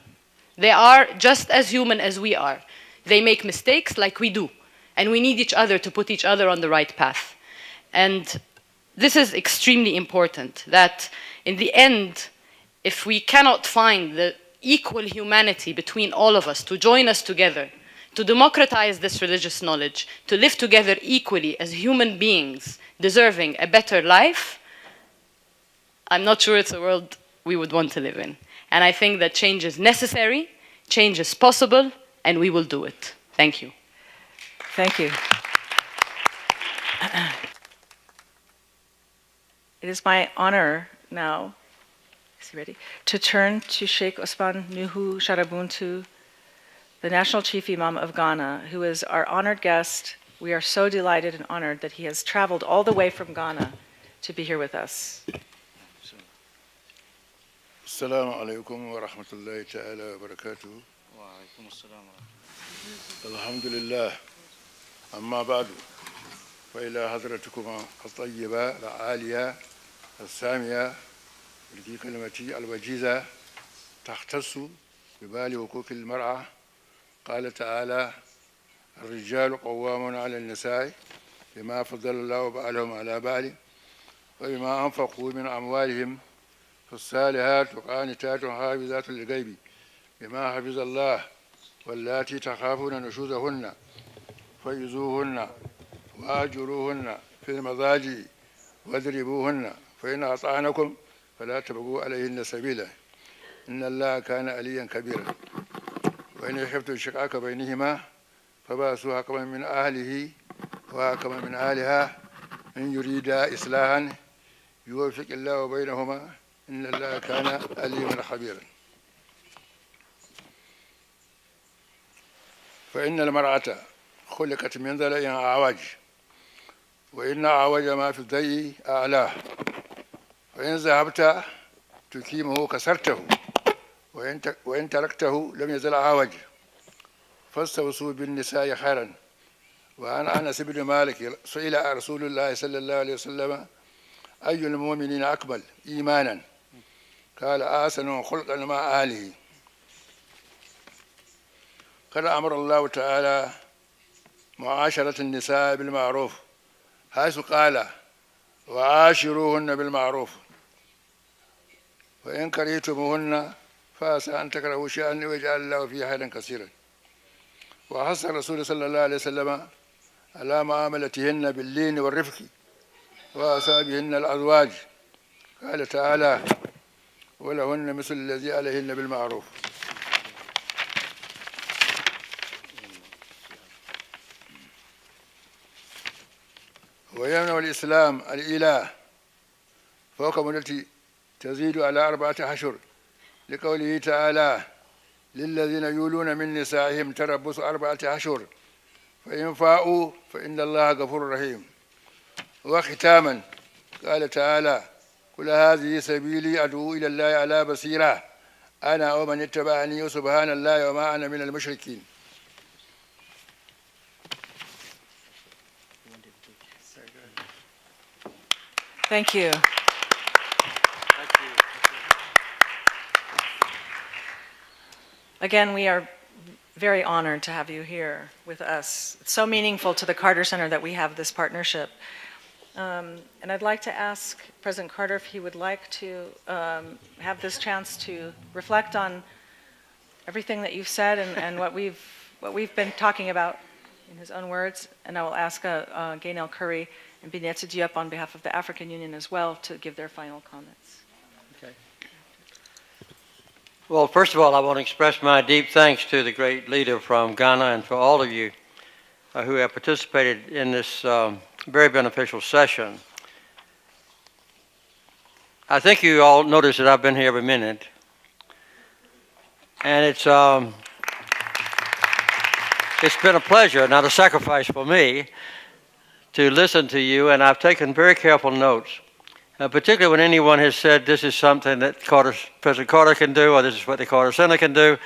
They are just as human as we are. They make mistakes like we do. And we need each other to put each other on the right path. And this is extremely important, that in the end, if we cannot find the equal humanity between all of us to join us together, to democratize this religious knowledge, to live together equally as human beings deserving a better life, I'm not sure it's a world we would want to live in. And I think that change is necessary, change is possible, and we will do it. Thank you. Thank you. It is my honor now, is he ready, to turn to Sheikh Osman Nuhu Sharabuntu, the National Chief Imam of Ghana, who is our honored guest. We are so delighted and honored that he has traveled all the way from Ghana to be here with us. Assalamu alaikum wa rahmatullahi ta'ala wa barakatuh. Wa alaikum assalam wa rahmatullahi. Alhamdulillah. Amma ba'du. وإلى حضرتكما الطيبة العالية السامية التي كلمتي الوجيزة تختص ببال حقوق المرأة. قال تعالى: الرجال قوامون على النساء بما فضل الله بعضهم على بعض وبما أنفقوا من أموالهم فالصالحات قانتات حافظات للغيب بما حفظ الله واللاتي تخافون نشوزهن فإذوهن وآجروهن في المضاجع واضربوهن فإن أطعنكم فلا تبغوا عليهن سبيلا إن الله كان عليا كبيرا وإن خفتم شقاق بينهما فبعثوا حكما من أهله وحكما من أهلها إن يريدا إصلاحا يوفق الله بينهما إن الله كان عليما خبيرا. فإن المرأة خلقت من ضلع أعوج وإن أعوج ما في الضيء أعلاه فإن ذهبت تقيمه كسرته وإن تركته لم يزل أعوج فاستوصوا بالنساء خيرا. وعن أنس بن مالك سئل رسول الله صلى الله عليه وسلم: أي المؤمنين أكمل إيمانا؟ قال: أحسن خلقا مع أهله. قد أمر الله تعالى معاشرة النساء بالمعروف حيث قال: وعاشروهن بالمعروف وإن كرهتموهن فعسى أن تكرهوا شيئا ويجعل الله فيه خيرا كثيرا. وحث الرسول صلى الله عليه وسلم على معاملتهن باللين والرفق وأوصى بهن الأزواج. قال تعالى: ولهن مثل الذي عليهن بالمعروف. ويمنع الإسلام الإله فوق مدة تزيد على 4 أشهر لقوله تعالى: للذين يولون من نسائهم تربص 4 أشهر فإن فاءوا فإن الله غفور رحيم. وختاما قال تعالى: قل هذه سبيلي أدعو إلى الله على بصيرة أنا ومن اتبعني وسبحان الله وما أنا من المشركين. Thank you. Again, we are very honored to have you here with us. It's so meaningful to the Carter Center that we have this partnership. And I'd like to ask President Carter if he would like to have this chance to reflect on everything that you've said and what we've been talking about in his own words. And I will ask Gaynell Curry and Bineta Diop on behalf of the African Union as well to give their final comments. Okay. Well, first of all, I want to express my deep thanks to the great leader from Ghana and for all of you who have participated in this very beneficial session. I think you all noticed that I've been here every minute. And it's been a pleasure, not a sacrifice for me, to listen to you, and I've taken very careful notes, particularly when anyone has said this is something that President Carter can do, or this is what the Carter Center can do.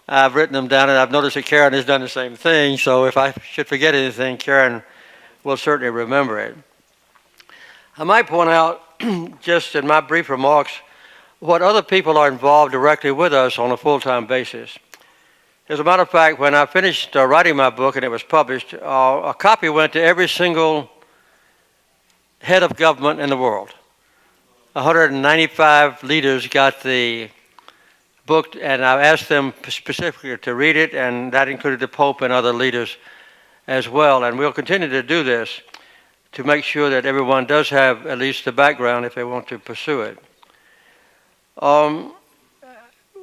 I've written them down, and I've noticed that Karen has done the same thing, so if I should forget anything, Karen will certainly remember it. I might point out, just in my brief remarks, what other people are involved directly with us on a full-time basis. As a matter of fact, when I finished writing my book and it was published, a copy went to every single head of government in the world. 195 leaders got the book, and I asked them specifically to read it, and that included the Pope and other leaders as well. And we'll continue to do this to make sure that everyone does have at least the background if they want to pursue it.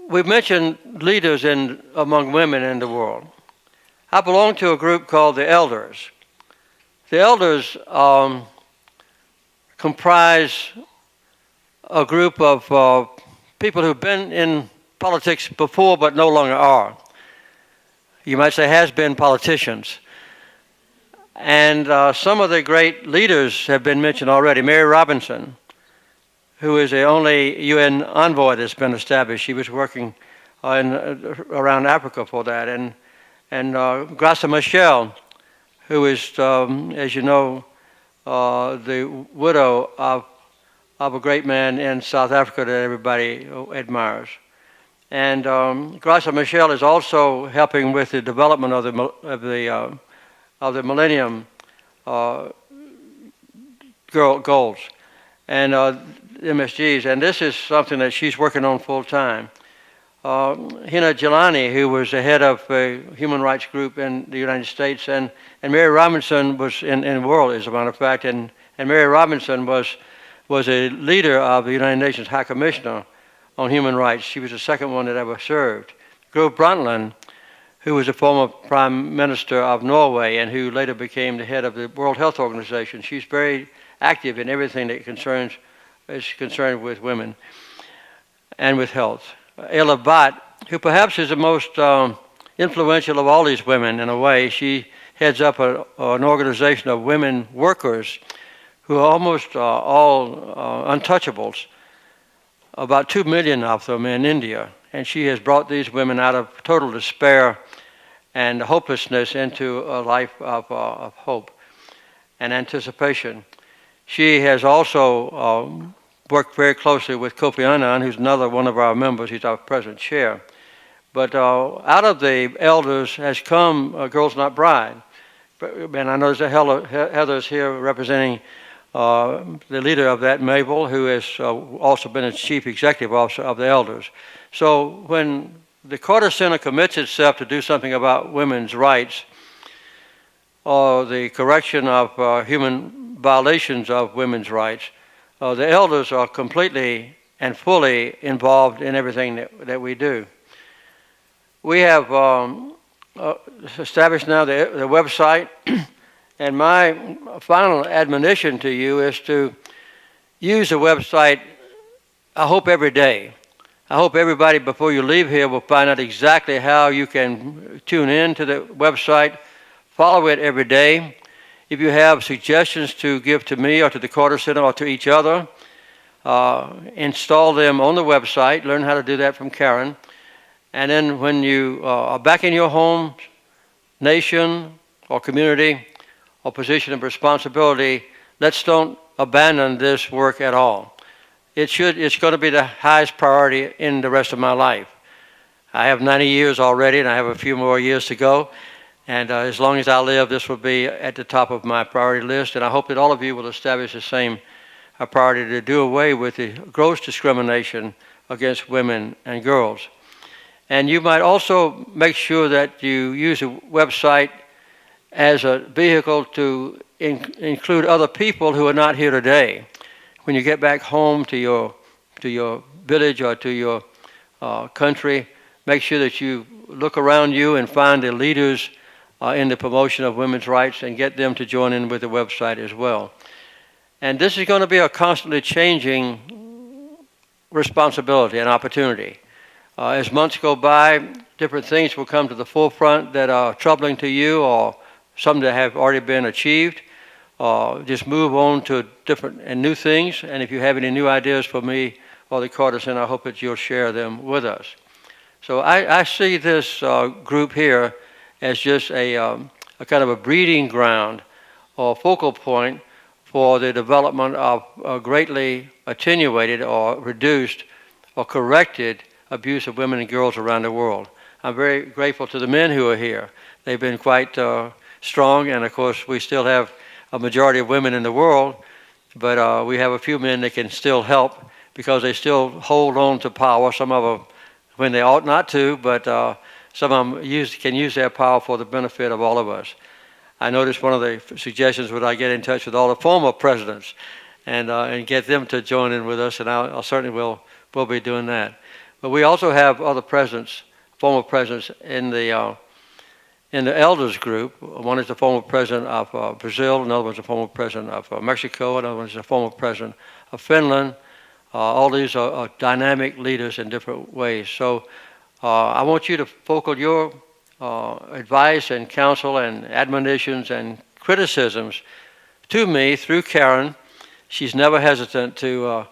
We've mentioned leaders among women in the world. I belong to a group called the Elders. The Elders comprise a group of people who've been in politics before but no longer are. You might say has-been politicians. And some of the great leaders have been mentioned already. Mary Robinson, who is the only UN envoy that's been established. She was working around Africa for that. And Graça Machel, who is, as you know, the widow of a great man in South Africa that everybody admires. And Graça Machel is also helping with the development of the Millennium goals and MSGs. And this is something that she's working on full time. Hina Jelani, who was the head of a human rights group in the United States, and Mary Robinson was in the world, as a matter of fact, and Mary Robinson was a leader of the United Nations High Commissioner on Human Rights. She was the second one that ever served. Gro Brundtland, who was a former Prime Minister of Norway and who later became the head of the World Health Organization. She's very active in everything that is concerned with women and with health. Ella Bhatt, who perhaps is the most influential of all these women in a way. She heads up an organization of women workers who are almost all untouchables, about 2 million of them in India. And she has brought these women out of total despair and hopelessness into a life of hope and anticipation. She has also worked very closely with Kofi Annan, who's another one of our members. He's our present chair. But out of the Elders has come Girls Not Bride. And I notice that Heather's here representing the leader of that, Mabel, who has also been a chief executive officer of the Elders. So when the Carter Center commits itself to do something about women's rights or the correction of human violations of women's rights, the Elders are completely and fully involved in everything that we do. We have established now the website, and my final admonition to you is to use the website, I hope, every day. I hope everybody, before you leave here, will find out exactly how you can tune in to the website, follow it every day. If you have suggestions to give to me or to the Carter Center or to each other, install them on the website. Learn how to do that from Karen. And then when you are back in your home, nation, or community, or position of responsibility, let's don't abandon this work at all. It's going to be the highest priority in the rest of my life. I have 90 years already, and I have a few more years to go. And as long as I live, this will be at the top of my priority list. And I hope that all of you will establish the same priority to do away with the gross discrimination against women and girls. And you might also make sure that you use a website as a vehicle to include other people who are not here today. When you get back home to your village or to your country, make sure that you look around you and find the leaders in the promotion of women's rights and get them to join in with the website as well. And this is going to be a constantly changing responsibility and opportunity. As months go by, different things will come to the forefront that are troubling to you or some that have already been achieved. Just move on to different and new things. And if you have any new ideas for me or the Carter Center, I hope that you'll share them with us. So I see this group here as just a kind of a breeding ground or focal point for the development of greatly attenuated or reduced or corrected abuse of women and girls around the world. I'm very grateful to the men who are here. They've been quite strong, and of course we still have a majority of women in the world, but we have a few men that can still help because they still hold on to power. Some of them when they ought not to, but some of them can use their power for the benefit of all of us. I noticed one of the suggestions would I get in touch with all the former presidents and get them to join in with us, and I certainly will be doing that. But we also have other presidents, former presidents in the elders group. One is the former president of Brazil, another one is the former president of Mexico, another one is the former president of Finland. All these are dynamic leaders in different ways. So I want you to focus your advice and counsel and admonitions and criticisms to me through Karen. She's never hesitant to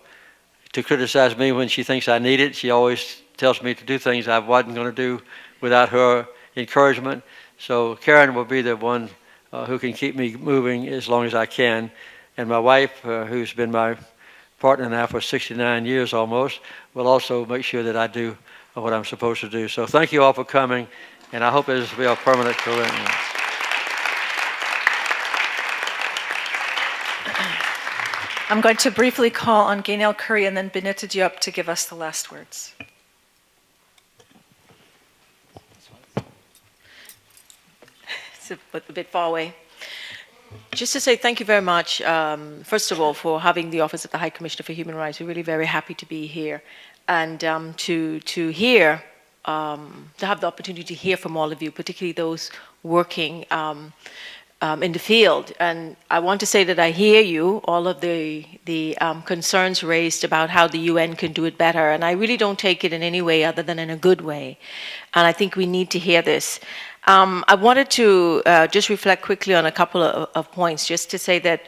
criticize me when she thinks I need it. She always tells me to do things I wasn't going to do without her encouragement. So Karen will be the one who can keep me moving as long as I can. And my wife, who's been my partner now for 69 years almost, will also make sure that I do what I'm supposed to do. So thank you all for coming, and I hope this will be a permanent commitment. I'm going to briefly call on Gaynell Curry and then Benita Diop to give us the last words. It's a bit far away. Just to say thank you very much, first of all, for having the Office of the High Commissioner for Human Rights. We're really very happy to be here and to have the opportunity to hear from all of you, particularly those working in the field. And I want to say that I hear you, all of the concerns raised about how the UN can do it better, and I really don't take it in any way other than in a good way. And I think we need to hear this. I wanted to just reflect quickly on a couple of points, just to say that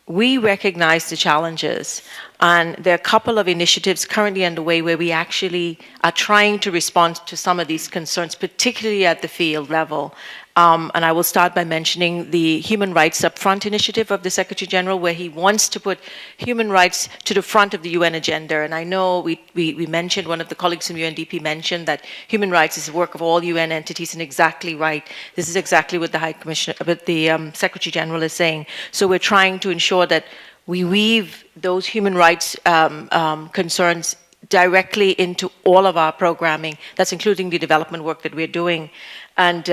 we recognize the challenges, and there are a couple of initiatives currently underway where we actually are trying to respond to some of these concerns, particularly at the field level. And I will start by mentioning the Human Rights Upfront initiative of the Secretary General, where he wants to put human rights to the front of the UN agenda. And I know we mentioned, one of the colleagues from UNDP mentioned that human rights is the work of all UN entities, and exactly right. This is exactly what the High Commissioner, what the Secretary General is saying. So we're trying to ensure that we weave those human rights concerns directly into all of our programming. That's including the development work that we're doing. And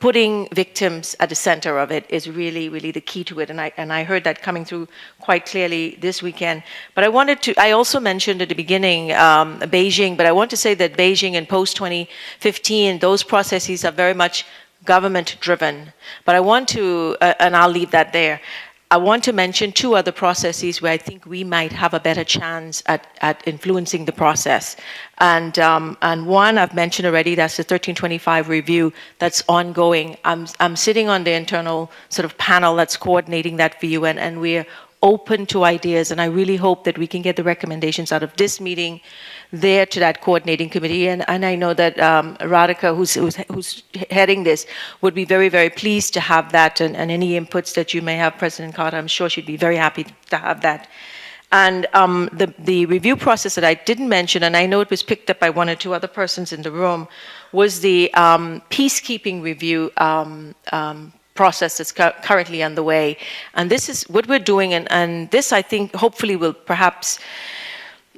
putting victims at the center of it is really, really the key to it. And I heard that coming through quite clearly this weekend. But I also mentioned at the beginning Beijing, but I want to say that Beijing and post-2015, those processes are very much government-driven. But I want to, and I'll leave that there. I want to mention two other processes where I think we might have a better chance at influencing the process. And one I've mentioned already, that's the 1325 review that's ongoing. I'm sitting on the internal sort of panel that's coordinating that for you, and we're open to ideas, and I really hope that we can get the recommendations out of this meeting there to that coordinating committee. And I know that Radhika, who's heading this, would be very, very pleased to have that, and any inputs that you may have, President Carter, I'm sure she'd be very happy to have that. And the review process that I didn't mention, and I know it was picked up by one or two other persons in the room, was the peacekeeping review process that's currently underway. And this is what we're doing, and this, I think, hopefully will perhaps,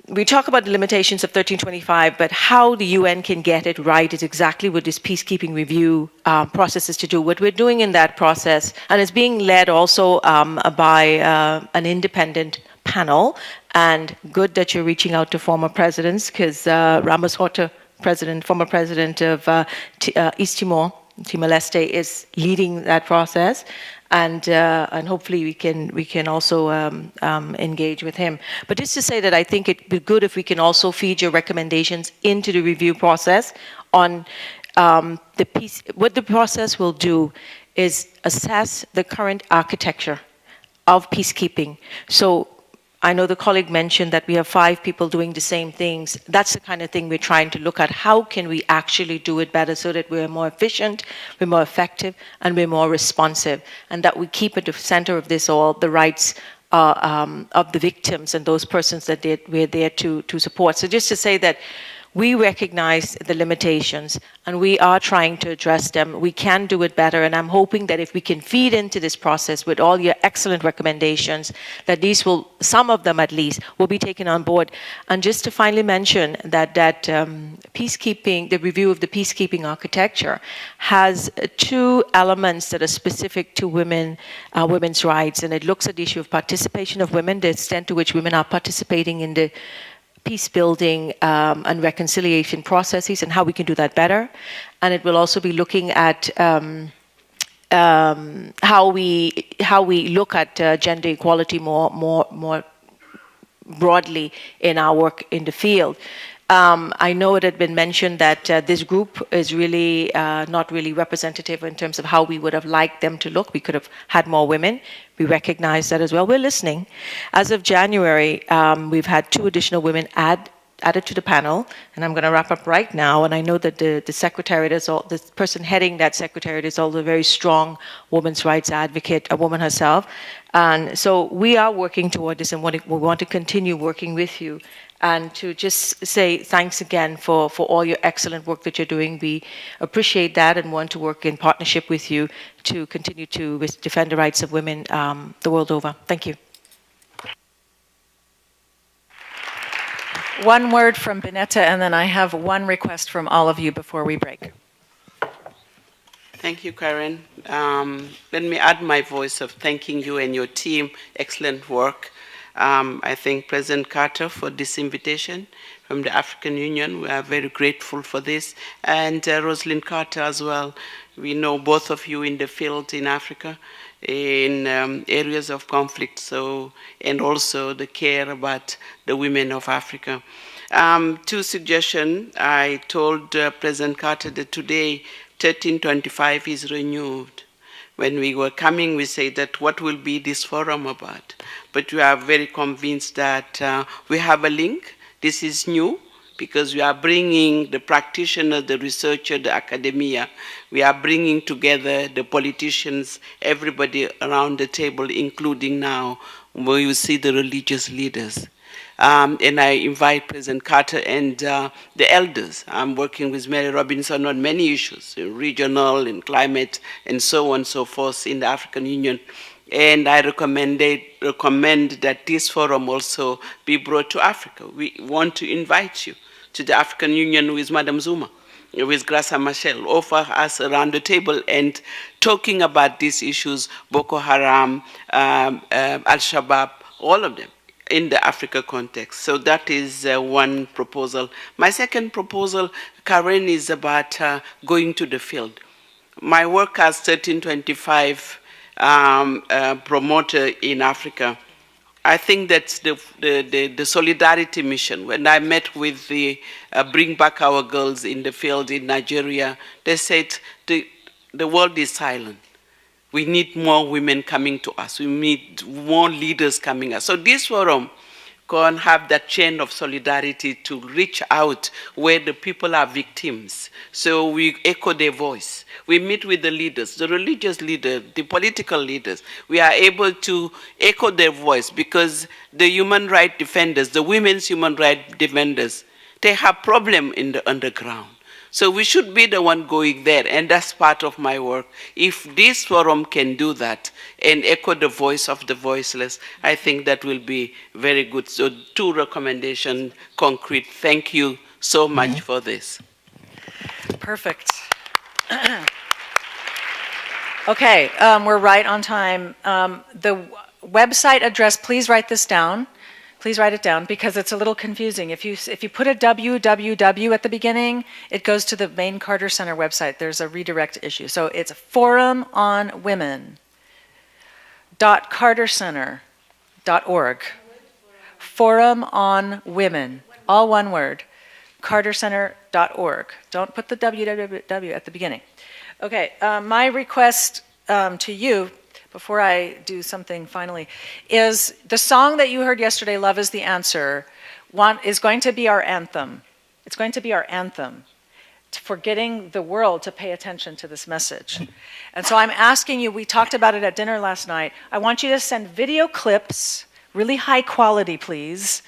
we talk about the limitations of 1325, but how the UN can get it right is exactly what this peacekeeping review process is to do. What we're doing in that process, and it's being led also by an independent panel, and good that you're reaching out to former presidents, because Ramos Horta, former president of East Timor-Leste, is leading that process, and hopefully we can also engage with him. But just to say that I think it'd be good if we can also feed your recommendations into the review process on the piece. What the process will do is assess the current architecture of peacekeeping. So I know the colleague mentioned that we have 5 people doing the same things. That's the kind of thing we're trying to look at. How can we actually do it better so that we're more efficient, we're more effective, and we're more responsive, and that we keep at the center of this all the rights of the victims and those persons that we're there to support. So just to say that We recognize the limitations and we are trying to address them. We can do it better, and I'm hoping that if we can feed into this process with all your excellent recommendations, that these will, some of them at least, will be taken on board. And just to finally mention that peacekeeping, the review of the peacekeeping architecture has two elements that are specific to women, women's rights, and it looks at the issue of participation of women, the extent to which women are participating in the peace building and reconciliation processes and how we can do that better. And it will also be looking at how we look at gender equality more broadly in our work in the field. I know it had been mentioned that this group is really not really representative in terms of how we would have liked them to look. We could have had more women. We recognize that as well. We're listening. As of January, we've had 2 additional women added to the panel, and I'm going to wrap up right now. And I know that the secretariat is all, the person heading that secretariat is also a very strong women's rights advocate, a woman herself. And so we are working toward this, and we want to continue working with you. And to just say thanks again for all your excellent work that you're doing. We appreciate that and want to work in partnership with you to continue to defend the rights of women the world over. Thank you. One word from Bineta, and then I have one request from all of you before we break. Thank you, Karen. Let me add my voice of thanking you and your team. Excellent work. I thank President Carter for this invitation from the African Union. We are very grateful for this. And Rosalind Carter as well. We know both of you in the field in Africa, in areas of conflict, and also the care about the women of Africa. 2 suggestions. I told President Carter that today 1325 is renewed. When we were coming, we said that what will be this forum about? But we are very convinced that we have a link. This is new because we are bringing the practitioner, the researcher, the academia. We are bringing together the politicians, everybody around the table, including now where you see the religious leaders. And I invite President Carter and the elders. I'm working with Mary Robinson on many issues, regional and climate and so on and so forth in the African Union. And I recommend that this forum also be brought to Africa. We want to invite you to the African Union with Madam Zuma, with Graça Machel, offer us around the table and talking about these issues, Boko Haram, Al-Shabaab, all of them, in the Africa context. So that is one proposal. My second proposal, Karen, is about going to the field. My work as 1325 promoter in Africa, I think that's the solidarity mission. When I met with the Bring Back Our Girls in the field in Nigeria, they said the world is silent. We need more women coming to us. We need more leaders coming us. So this forum can have that chain of solidarity to reach out where the people are victims. So we echo their voice. We meet with the leaders, the religious leaders, the political leaders. We are able to echo their voice because the human rights defenders, the women's human rights defenders, they have problems in the underground. So we should be the one going there, and that's part of my work. If this forum can do that and echo the voice of the voiceless, I think that will be very good. So 2 recommendations, concrete. Thank you so much for this. Perfect. Okay, we're right on time. The website address, please write this down. Please write it down because it's a little confusing. If you put a www at the beginning, it goes to the main Carter Center website. There's a redirect issue. So it's forumonwomen.cartercenter.org. Forum on Women, all one word, cartercenter.org. Don't put the www at the beginning. Okay, my request to you, before I do something finally, is the song that you heard yesterday, Love is the Answer, is going to be our anthem. It's going to be our anthem for getting the world to pay attention to this message. And so I'm asking you, we talked about it at dinner last night, I want you to send video clips, really high quality please,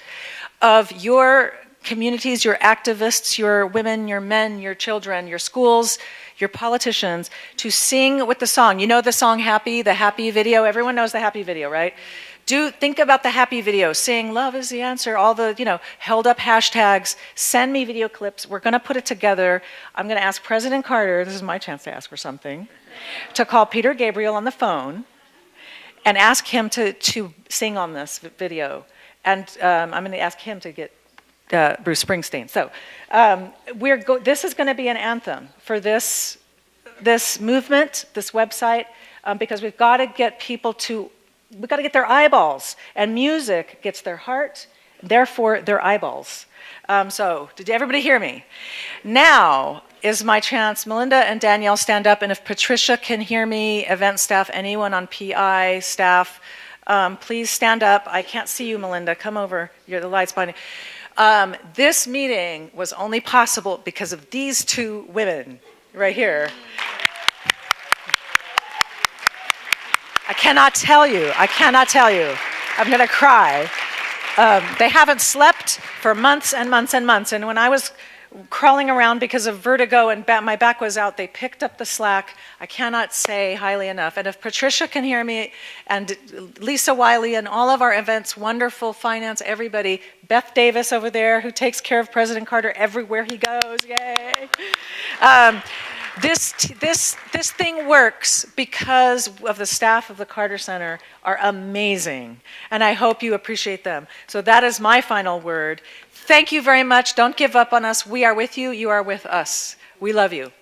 of your communities, your activists, your women, your men, your children, your schools, your politicians, to sing with the song. You know the song Happy, the Happy video? Everyone knows the Happy video, right? Think about the Happy video. Sing, love is the answer, all the, held up hashtags. Send me video clips. We're going to put it together. I'm going to ask President Carter, this is my chance to ask for something, to call Peter Gabriel on the phone and ask him to sing on this video. And I'm going to ask him to get Bruce Springsteen. So this is going to be an anthem for this movement, this website, because we've got to get people we've got to get their eyeballs. And music gets their heart, therefore their eyeballs. So did everybody hear me? Now is my chance. Melinda and Danielle, stand up. And if Patricia can hear me, event staff, anyone on PI staff, please stand up. I can't see you, Melinda. Come over. You're the lights behind you. This meeting was only possible because of these two women right here. I cannot tell you. I'm going to cry. They haven't slept for months and months and months. And when I was crawling around because of vertigo and my back was out, they picked up the slack. I cannot say highly enough. And if Patricia can hear me, and Lisa Wiley and all of our events, wonderful finance, everybody, Beth Davis over there who takes care of President Carter everywhere he goes, yay. This thing works because of the staff of the Carter Center are amazing, and I hope you appreciate them. So that is my final word. Thank you very much. Don't give up on us. We are with you. You are with us. We love you.